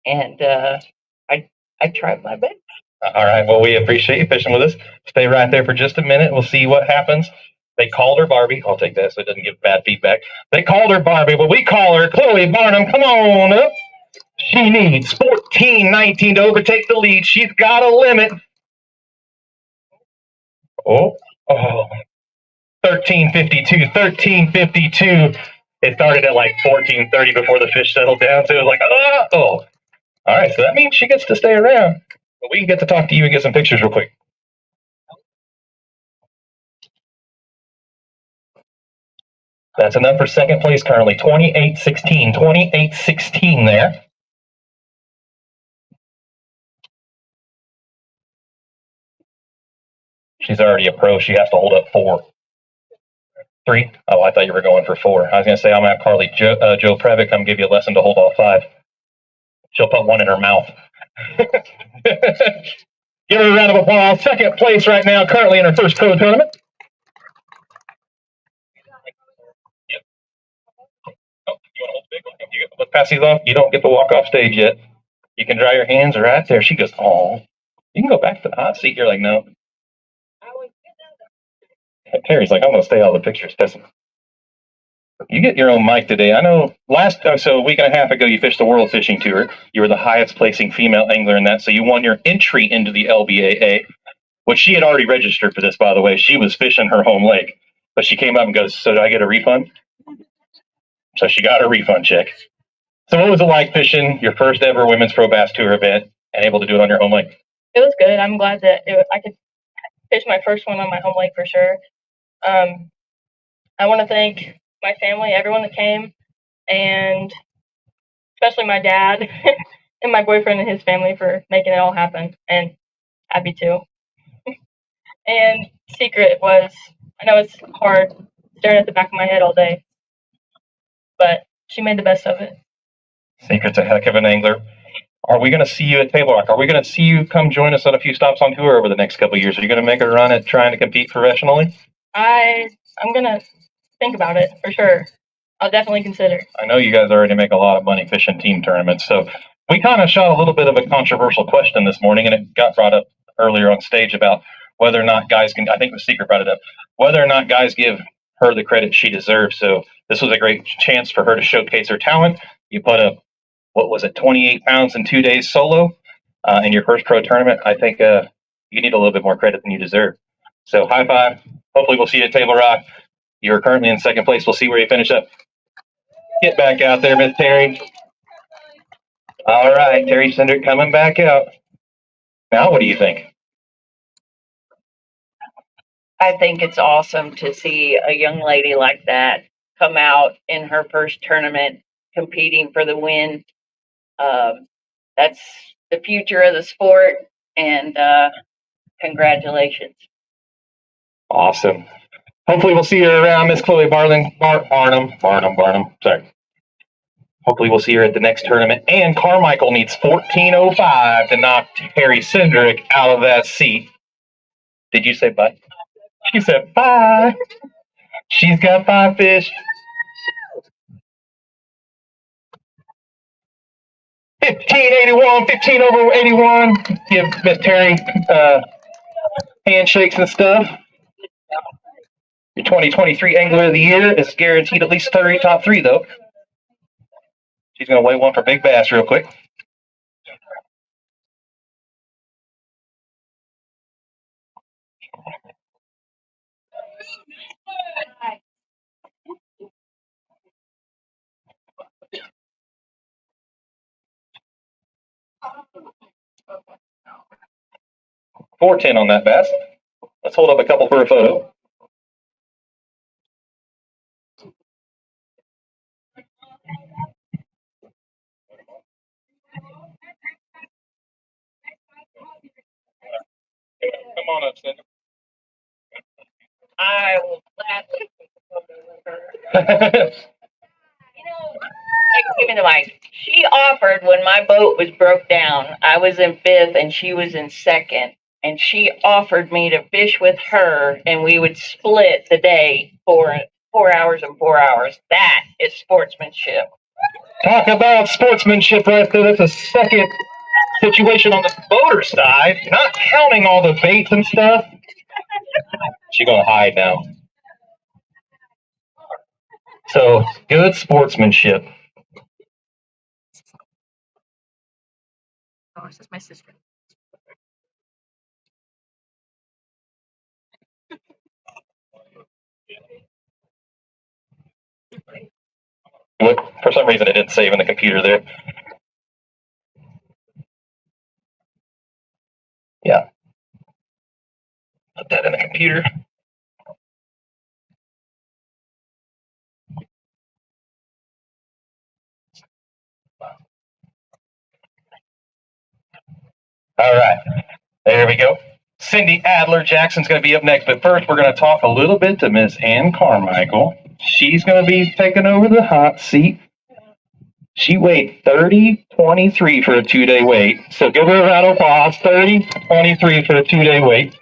and I tried my best. All right. Well, we appreciate you fishing with us. Stay right there for just a minute. We'll see what happens. They called her Barbie. I'll take that so it doesn't give bad feedback. They called her Barbie, but we call her Chloe Barnum. Come on up. She needs 14.19 to overtake the lead. She's got a limit. Oh. 13.52. 13.52. It started at like 14.30 before the fish settled down. So it was like, oh. All right. So that means she gets to stay around. But we can get to talk to you and get some pictures real quick. That's enough for second place currently. 28.16. 28.16 there. She's already a pro. She has to hold up 4. 3? Oh, I thought you were going for 4. I was going to say, I'm going to have Carly Joe Previck come give you a lesson to hold all 5. She'll put 1 in her mouth. Give her a round of applause. Second place right now, currently in her first pro tournament. Let's pass these off. You don't get to walk off stage yet. You can dry your hands right there. She goes, oh. You can go back to the hot seat. You're like, no. Terry's like, I'm going to stay all the pictures. You get your own mic today. I know so a week and a half ago, you fished the World Fishing Tour. You were the highest placing female angler in that. So you won your entry into the LBAA, which she had already registered for this, by the way. She was fishing her home lake, but she came up and goes, so do I get a refund? So she got a refund check. So what was it like fishing your first ever Women's Pro Bass Tour event and able to do it on your home lake? It was good. I'm glad that I could fish my first one on my home lake for sure. I want to thank my family, everyone that came, and especially my dad and my boyfriend and his family for making it all happen, and Abby too. And Secret was, I know it's hard staring at the back of my head all day, but she made the best of it. Secret's a heck of an angler. Are we going to see you at Table Rock? Are we going to see you come join us on a few stops on tour over the next couple of years? Are you going to make a run at trying to compete professionally? I'm going to think about it for sure. I'll definitely consider. I know you guys already make a lot of money fishing team tournaments, so we kind of shot a little bit of a controversial question this morning, and it got brought up earlier on stage about whether or not guys can. I think the Secret brought it up. Whether or not guys give her the credit she deserves. So this was a great chance for her to showcase her talent. You put up, what was it, 28 pounds in 2 days solo in your first pro tournament. I think you need a little bit more credit than you deserve. So high five. Hopefully we'll see you at Table Rock. You're currently in second place. We'll see where you finish up. Get back out there, Miss Terry. All right, Terry Cindric coming back out. Now, what do you think? I think it's awesome to see a young lady like that come out in her first tournament competing for the win. That's the future of the sport, and congratulations. Awesome. Hopefully we'll see you around, Miss Chloe Barnum. Sorry. Hopefully we'll see her at the next tournament. And Carmichael needs 14.05 to knock Terry Cindric out of that seat. Did you say bye? She said bye. She's got 5 fish. 1581, 15 over 81. Give Miss Terry handshakes and stuff. Your 2023 Angler of the Year is guaranteed at least 30, top 3, though. She's going to weigh one for Big Bass real quick. $4.10 on that bass. Let's hold up a couple for a photo. Come on up, Cindy. I will gladly take a photo with her. Give me the mic. She offered when my boat was broke down. I was in 5th and she was in 2nd. And she offered me to fish with her, and we would split the day for 4 hours and 4 hours. That is sportsmanship. Talk about sportsmanship right there. That's a second situation on the boater side, not counting all the baits and stuff. She's going to hide now. So, good sportsmanship. Oh, this is my sister. What, for some reason, it didn't save in the computer there. Yeah. Put that in the computer. All right. There we go. Cindy Adler Jackson's going to be up next, but first we're going to talk a little bit to Miss Ann Carmichael. She's going to be taking over the hot seat. She weighed 30.23 for a 2-day wait. So give her a round of applause. 30.23 for a 2-day wait.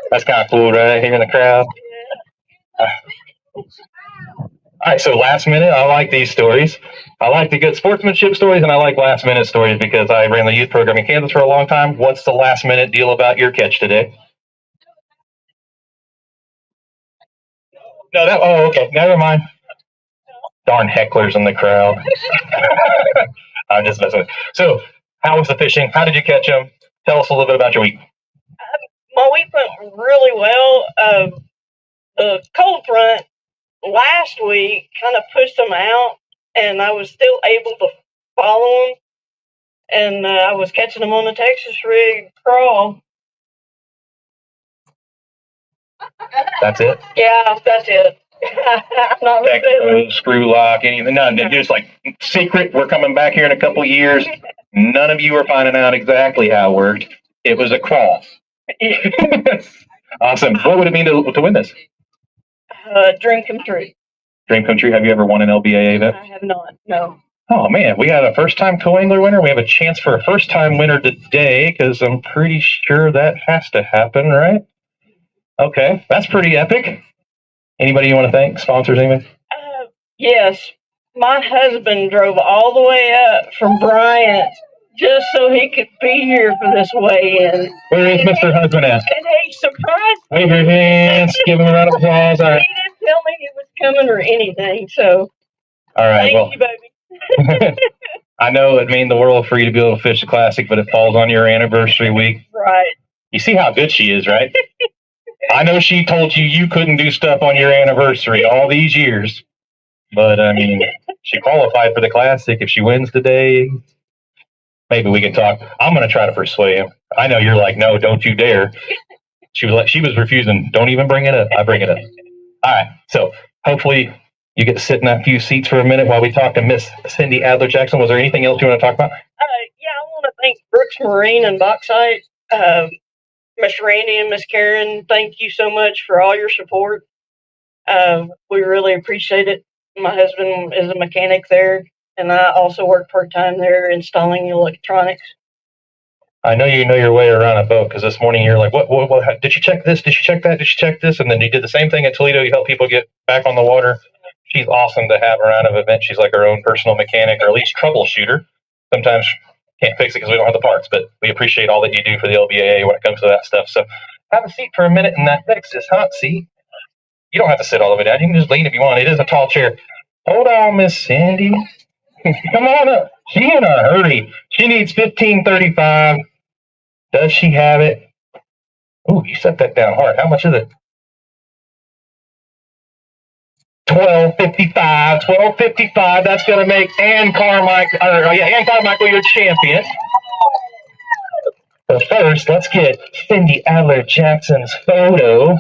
That's kind of cool, right? Here in the crowd. All right, so last minute, I like these stories. I like the good sportsmanship stories, and I like last minute stories because I ran the youth program in Kansas for a long time. What's the last minute deal about your catch today? No, oh, okay, never mind. Darn hecklers in the crowd. I'm just messing with you. So, how was the fishing? How did you catch them? Tell us a little bit about your week. My week went really well. The cold front last week kind of pushed them out, and I was still able to follow them. And I was catching them on the Texas rig crawl. That's it? Yeah, that's it. I'm not really screw lock, anything. No, just like secret. We're coming back here in a couple years. None of you are finding out exactly how it worked. It was a crawl. Awesome. What would it mean to win this? Dream come true. Dream come true. Have you ever won an LBAA event? I have not. No. Oh man, we got a first-time co-angler winner. We have a chance for a first-time winner today because I'm pretty sure that has to happen, right? Okay, that's pretty epic. Anybody you want to thank? Sponsors, anything? Yes. My husband drove all the way up from Bryant just so he could be here for this weigh-in. Where is Mr. Husband at? And he surprised me. Wave your hands. Give him a round of applause. All right. He didn't tell me he was coming or anything, so All right. thank you, baby. I know it means the world for you to be able to fish the classic, but it falls on your anniversary week. Right. You see how good she is, right? I know she told you you couldn't do stuff on your anniversary all these years, but I mean, she qualified for the classic. If she wins today, maybe we can talk. I'm going to try to persuade him. I know you're like, no, don't you dare. She was refusing. Don't even bring it up. I bring it up. All right. So hopefully you get to sit in that few seats for a minute while we talk to Miss Cindy Adler Jackson. Was there anything else you want to talk about? Yeah, I want to thank Brooks Marine and Bauxite, Miss Randy and Miss Karen. Thank you so much for all your support. We really appreciate it. My husband is a mechanic there, and I also work part-time there installing electronics. I know you know your way around a boat because this morning you're like, what, did you check this? Did you check that? Did you check this? And then you did the same thing at Toledo. You help people get back on the water. She's awesome to have around an event. She's like her own personal mechanic, or at least troubleshooter. Sometimes can't fix it because we don't have the parts, but we appreciate all that you do for the LBAA when it comes to that stuff. So have a seat for a minute in that Texas hot seat. You don't have to sit all the way down. You can just lean if you want. It is a tall chair. Hold on, Miss Cindy. Come on up. She in a hurry. She needs 1535. Does she have it? Ooh, you set that down hard. How much is it? 1255. 1255. That's going to make Ann Carmichael your champion. So first, let's get Cindy Adler Jackson's photo.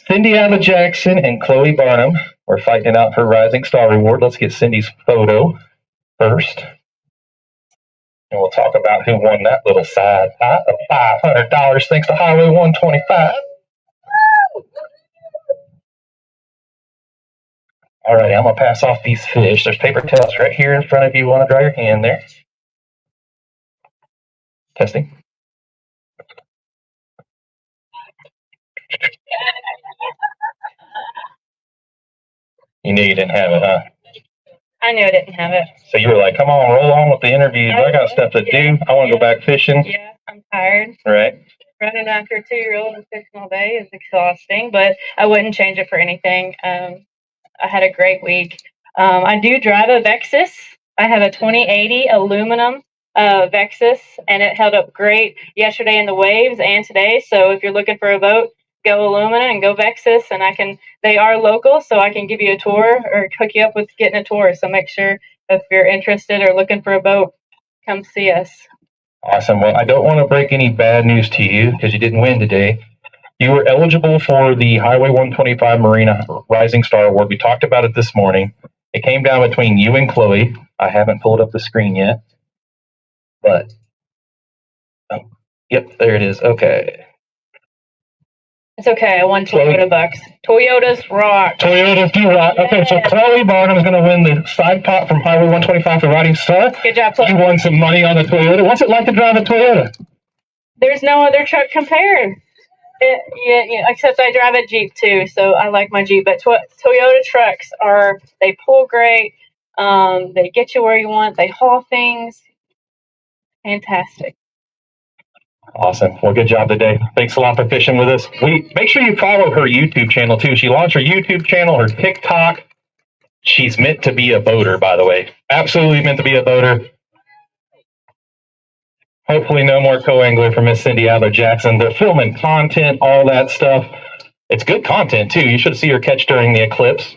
Cindy Adler Jackson and Chloe Barnum are fighting it out for Rising Star Reward. Let's get Cindy's photo first. And we'll talk about who won that little side pot of $500 thanks to Highway 125. All right, I'm going to pass off these fish. There's paper towels right here in front of you. Want to dry your hand there. Testing. You knew you didn't have it, huh? I knew I didn't have it. So you were like, come on, roll on with the interviews. I got stuff to do. I want to go back fishing. Yeah, I'm tired. Right. Running after a 2-year-old and fishing all day is exhausting, but I wouldn't change it for anything. I had a great week. I do drive a Vexus. I have a 2080 aluminum Vexus, and it held up great yesterday in the waves and today. So if you're looking for a boat, go aluminum and go Vexus, and they are local, so I can give you a tour or hook you up with getting a tour. So make sure if you're interested or looking for a boat, come see us. Awesome. Well, I don't want to break any bad news to you because you didn't win today. You were eligible for the Highway 125 Marina Rising Star Award. We talked about it this morning. It came down between you and Chloe. I haven't pulled up the screen yet, but yep, there it is. Okay. It's okay. I won Toyota bucks. Toyotas rock. Toyotas do rock. Okay, so Chloe Barnum is going to win the side pot from Highway 125 for Riding Star. Good job, Chloe. You won some money on the Toyota. What's it like to drive a Toyota? There's no other truck compared. Except I drive a Jeep too, so I like my Jeep. But Toyota trucks they pull great. They get you where you want. They haul things. Fantastic. Awesome. Well, good job today. Thanks a lot for fishing with us. Make sure you follow her YouTube channel too. She launched her YouTube channel, her TikTok. She's meant to be a boater, by the way. Absolutely meant to be a boater. Hopefully no more co-angler for Miss Cindy Adler Jackson. They're filming content, all that stuff. It's good content too. You should see her catch during the eclipse.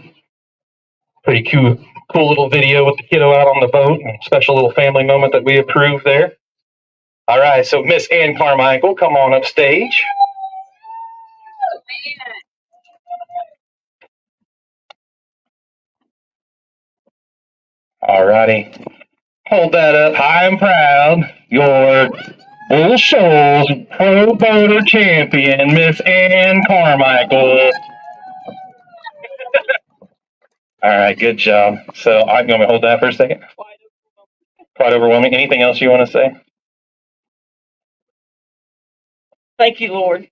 Pretty cool little video with the kiddo out on the boat. Special little family moment that we approved there. All right, so Miss Ann Carmichael, come on up stage. All righty. Hold that up high and proud. Your Bull Shoals Pro Boater Champion, Miss Ann Carmichael. All right, good job. So I'm going to hold that for a second. Quite overwhelming. Anything else you want to say? Thank you, Lord.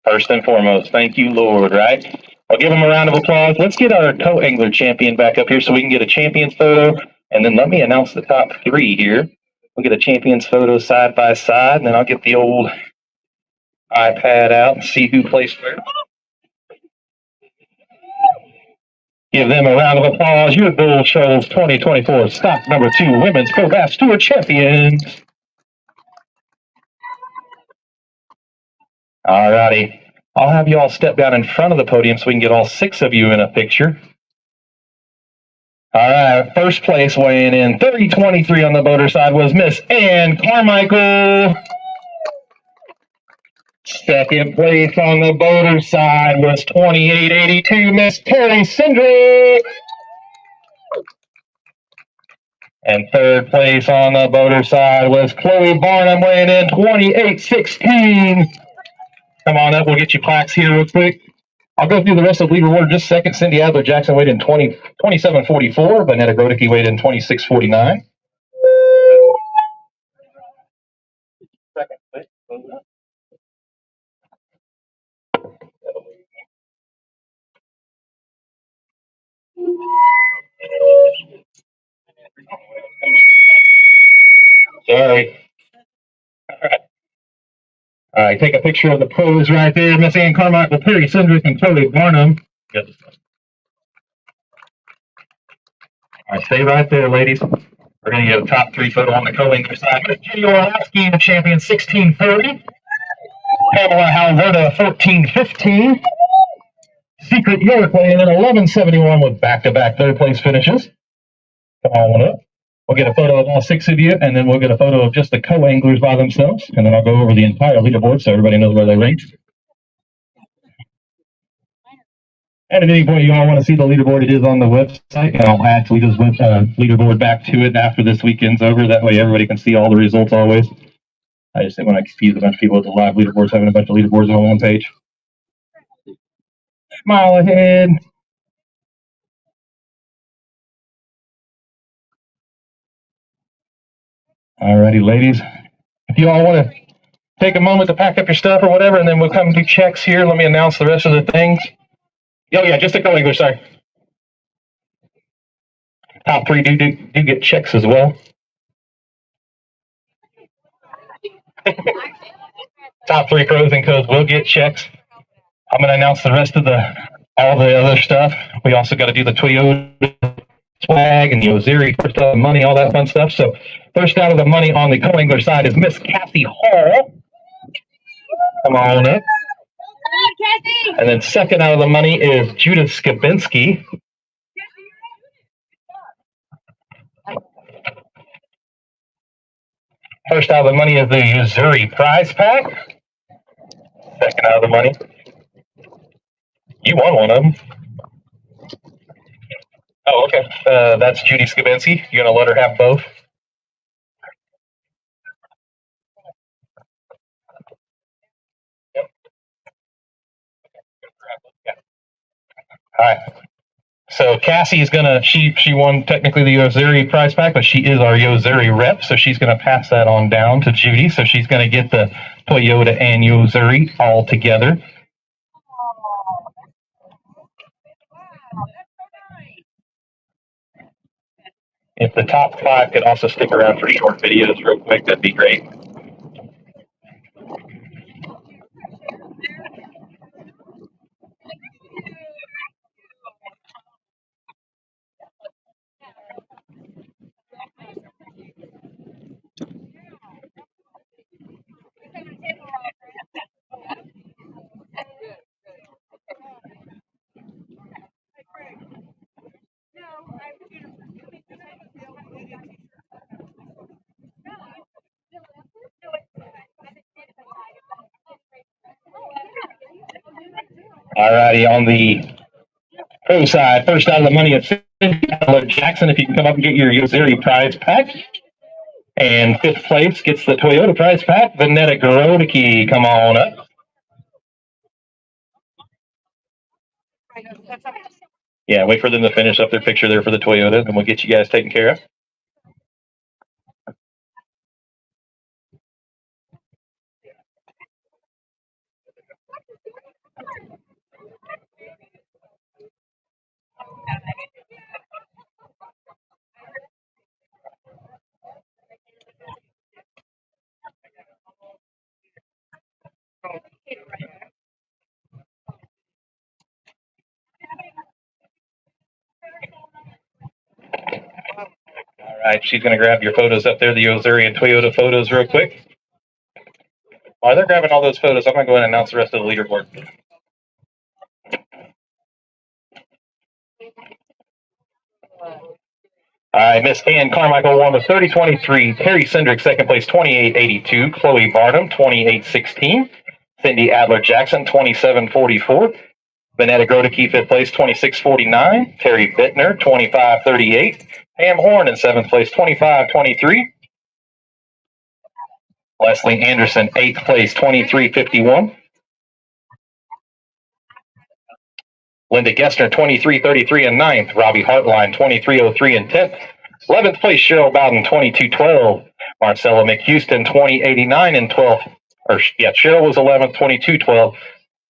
First and foremost, thank you, Lord, right? I'll give him a round of applause. Let's get our co-angler champion back up here so we can get a champion's photo. And then let me announce the top three here. We'll get a champions photo side by side, and then I'll get the old iPad out and see who placed where. Give them a round of applause. Your Bull Shoals 2024 stock number 2 Women's Pro Bass Tour champions. All righty. I'll have you all step down in front of the podium so we can get all 6 of you in a picture. All right. First place weighing in 30-23 on the boater side was Miss Ann Carmichael. Second place on the boater side was 28-82 Miss Terry Cindric. And third place on the boater side was Chloe Barnum weighing in 28-16. Come on up, we'll get you plaques here real quick. I'll go through the rest of the leaderboard in just a second. Cindy Adler Jackson weighed in 27-44. Vanetta Grodicke weighed in 26-49. Second place. Sorry. All right, take a picture of the pose right there. Miss Ann Carmichael, Terry Cindric, and Chloe Barnum. Good. All right, stay right there, ladies. We're going to get a top 3 photo on the co-angler side. Miss Jenny Orlowski, the champion, 16-30. Pamela Halverda, 14-15. Secret York weighing in 11-71 with back-to-back third-place finishes. Come on up. We'll get a photo of all 6 of you, and then we'll get a photo of just the co-anglers by themselves, and then I'll go over the entire leaderboard so everybody knows where they ranked. And at any point you all want to see the leaderboard, it is on the website, and I'll add Toledo's leaderboard back to it after this weekend's over. That way everybody can see all the results always. I just didn't want to confuse a bunch of people with the live leaderboards, having a bunch of leaderboards on one page. Smile ahead. Alrighty, ladies. If you all want to take a moment to pack up your stuff or whatever, and then we'll come do checks here. Let me announce the rest of the things. Oh, yeah, just the co-anglers, sorry. Top 3 do get checks as well. Top 3 pros and codes will get checks. I'm going to announce the rest of all the other stuff. We also got to do the Toyota swag and the Oziri first out of the money, all that fun stuff. So first out of the money on the co-angler side is Miss Kathy Hall. Come on up. And then second out of the money is Judith Skabinski. First out of the money is the Oziri prize pack. Second out of the money. You won one of them. Oh, okay. That's Judy Skabinski. You're going to let her have both? Yep. Yeah. All right. So Cassie is gonna she won technically the Oziri prize pack, but she is our Oziri rep, so she's gonna pass that on down to Judy. So she's gonna get the Toyota and Oziri all together. If the top 5 could also stick around for short videos real quick, that'd be great. Alrighty, on the pro side, first out of the money is Cindy Jackson. If you can come up and get your Oziri prize pack. And 5th place gets the Toyota prize pack. Vanetta Grodicke, come on up. Yeah, wait for them to finish up their picture there for the Toyota, and we'll get you guys taken care of. All right, she's going to grab your photos up there, the Ozuri and Toyota photos, real quick. While they're grabbing all those photos, I'm going to go ahead and announce the rest of the leaderboard. All right, Miss Ann Carmichael won with 30-23. Terry Cindric, second place, 28-82. Chloe Barnum, 28-16. Cindy Adler Jackson, 27-44. Vanetta Groteke, fifth place, 26-49. Terry Bittner, 25-38. Pam Horn in seventh place, 25-23. Leslie Anderson, eighth place, 23-51. Linda Gessner, 23-33 in ninth. Robbie Hartline, 23-03 in 10th. 11th place, Cheryl Bowden, 22-12. Marcella McHouston, 20-89 in 12th. Cheryl was 11th, 22-12.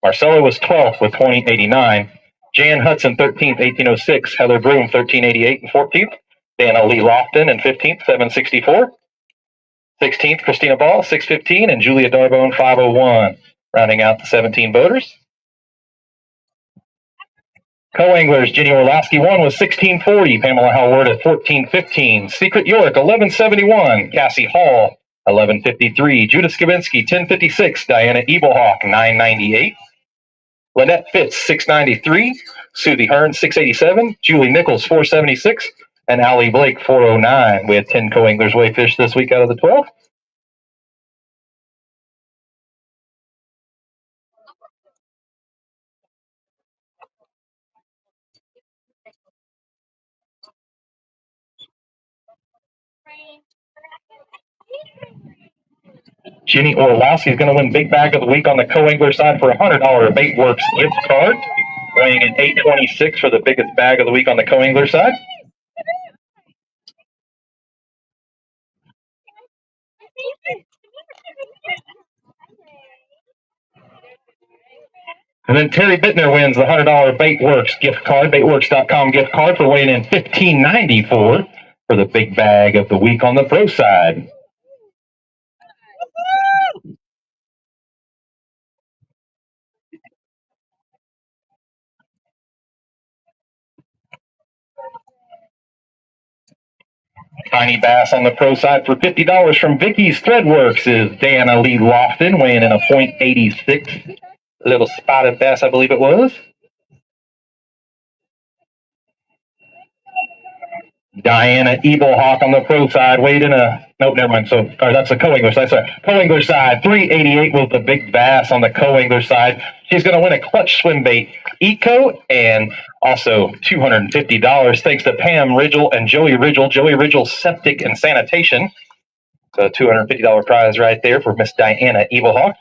Marcella was 12th with 20-89. Jan Hudson, 13th, 18-06. Heather Broom, 13-88 in 14th. Dana Lee Lofton in 15th, 7-64. 16th, Christina Ball, 6-15. And Julia Darbone, 5-01. Rounding out the 17 voters. Co-anglers, Jenny Orlowski won with 16-40. Pamela Howard at 14-15. Secret York, 11-71. Cassie Hall, 11-53. Judith Skabinski, 10-56. Diana Eaglehawk, 9-98. Lynette Fitz, 6-93. Susie Hearn, 6-87. Julie Nichols, 4-76. And Allie Blake, 4-09. We had 10 co-anglers weigh fish this week out of the 12. Jenny Orlowski is going to win big bag of the week on the co-angler side for a $100 Baitworks gift card, weighing in 826 for the biggest bag of the week on the co-angler side. And then Terry Bittner wins the $100 Baitworks gift card, baitworks.com gift card for weighing in 1594 for the big bag of the week on the pro side. Tiny bass on the pro side for $50 from Vicky's Threadworks is Dana Lee Lofton, weighing in a .86. Little spotted bass, I believe it was. Diana Eaglehawk on the pro side, weighed in a, nope, never mind. So, that's the co-angler side. Sorry, co-angler side, 388 was the big bass on the co-angler side. She's going to win a clutch swim bait eco and also $250 thanks to Pam Ridgel and Joey Ridgel. Joey Ridgel Septic and Sanitation. So $250 prize right there for Miss Diana Eaglehawk.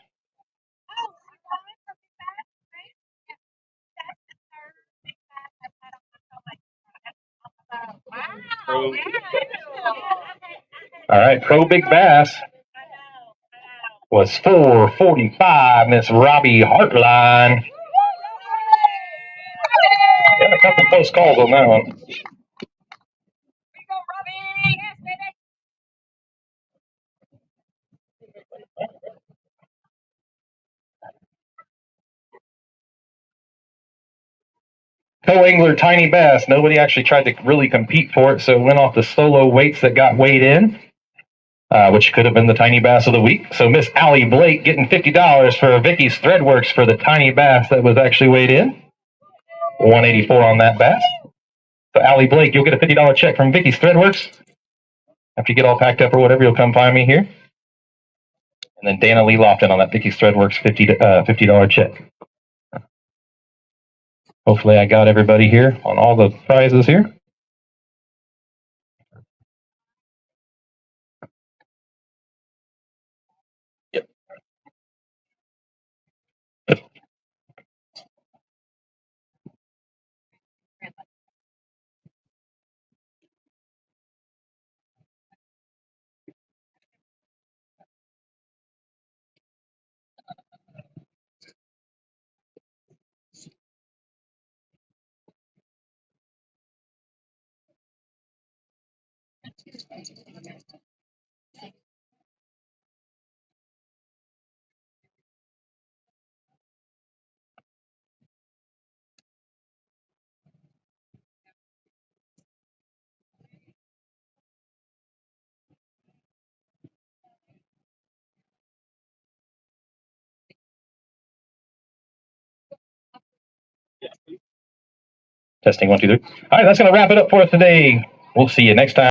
All right, Pro Big Bass was $445, Miss Robbie Hartline. Got a couple close calls on that one. Co-angler Tiny Bass. Nobody actually tried to really compete for it, so it went off the solo weights that got weighed in, which could have been the Tiny Bass of the week. So Miss Allie Blake getting $50 for Vicky's Threadworks for the Tiny Bass that was actually weighed in. $184 on that bass. So Allie Blake, you'll get a $50 check from Vicky's Threadworks. After you get all packed up or whatever, you'll come find me here. And then Dana Lee Lofton on that Vicky's Threadworks $50 check. Hopefully I got everybody here on all the prizes here. Testing 1, 2, 3. All right, that's going to wrap it up for us today. We'll see you next time.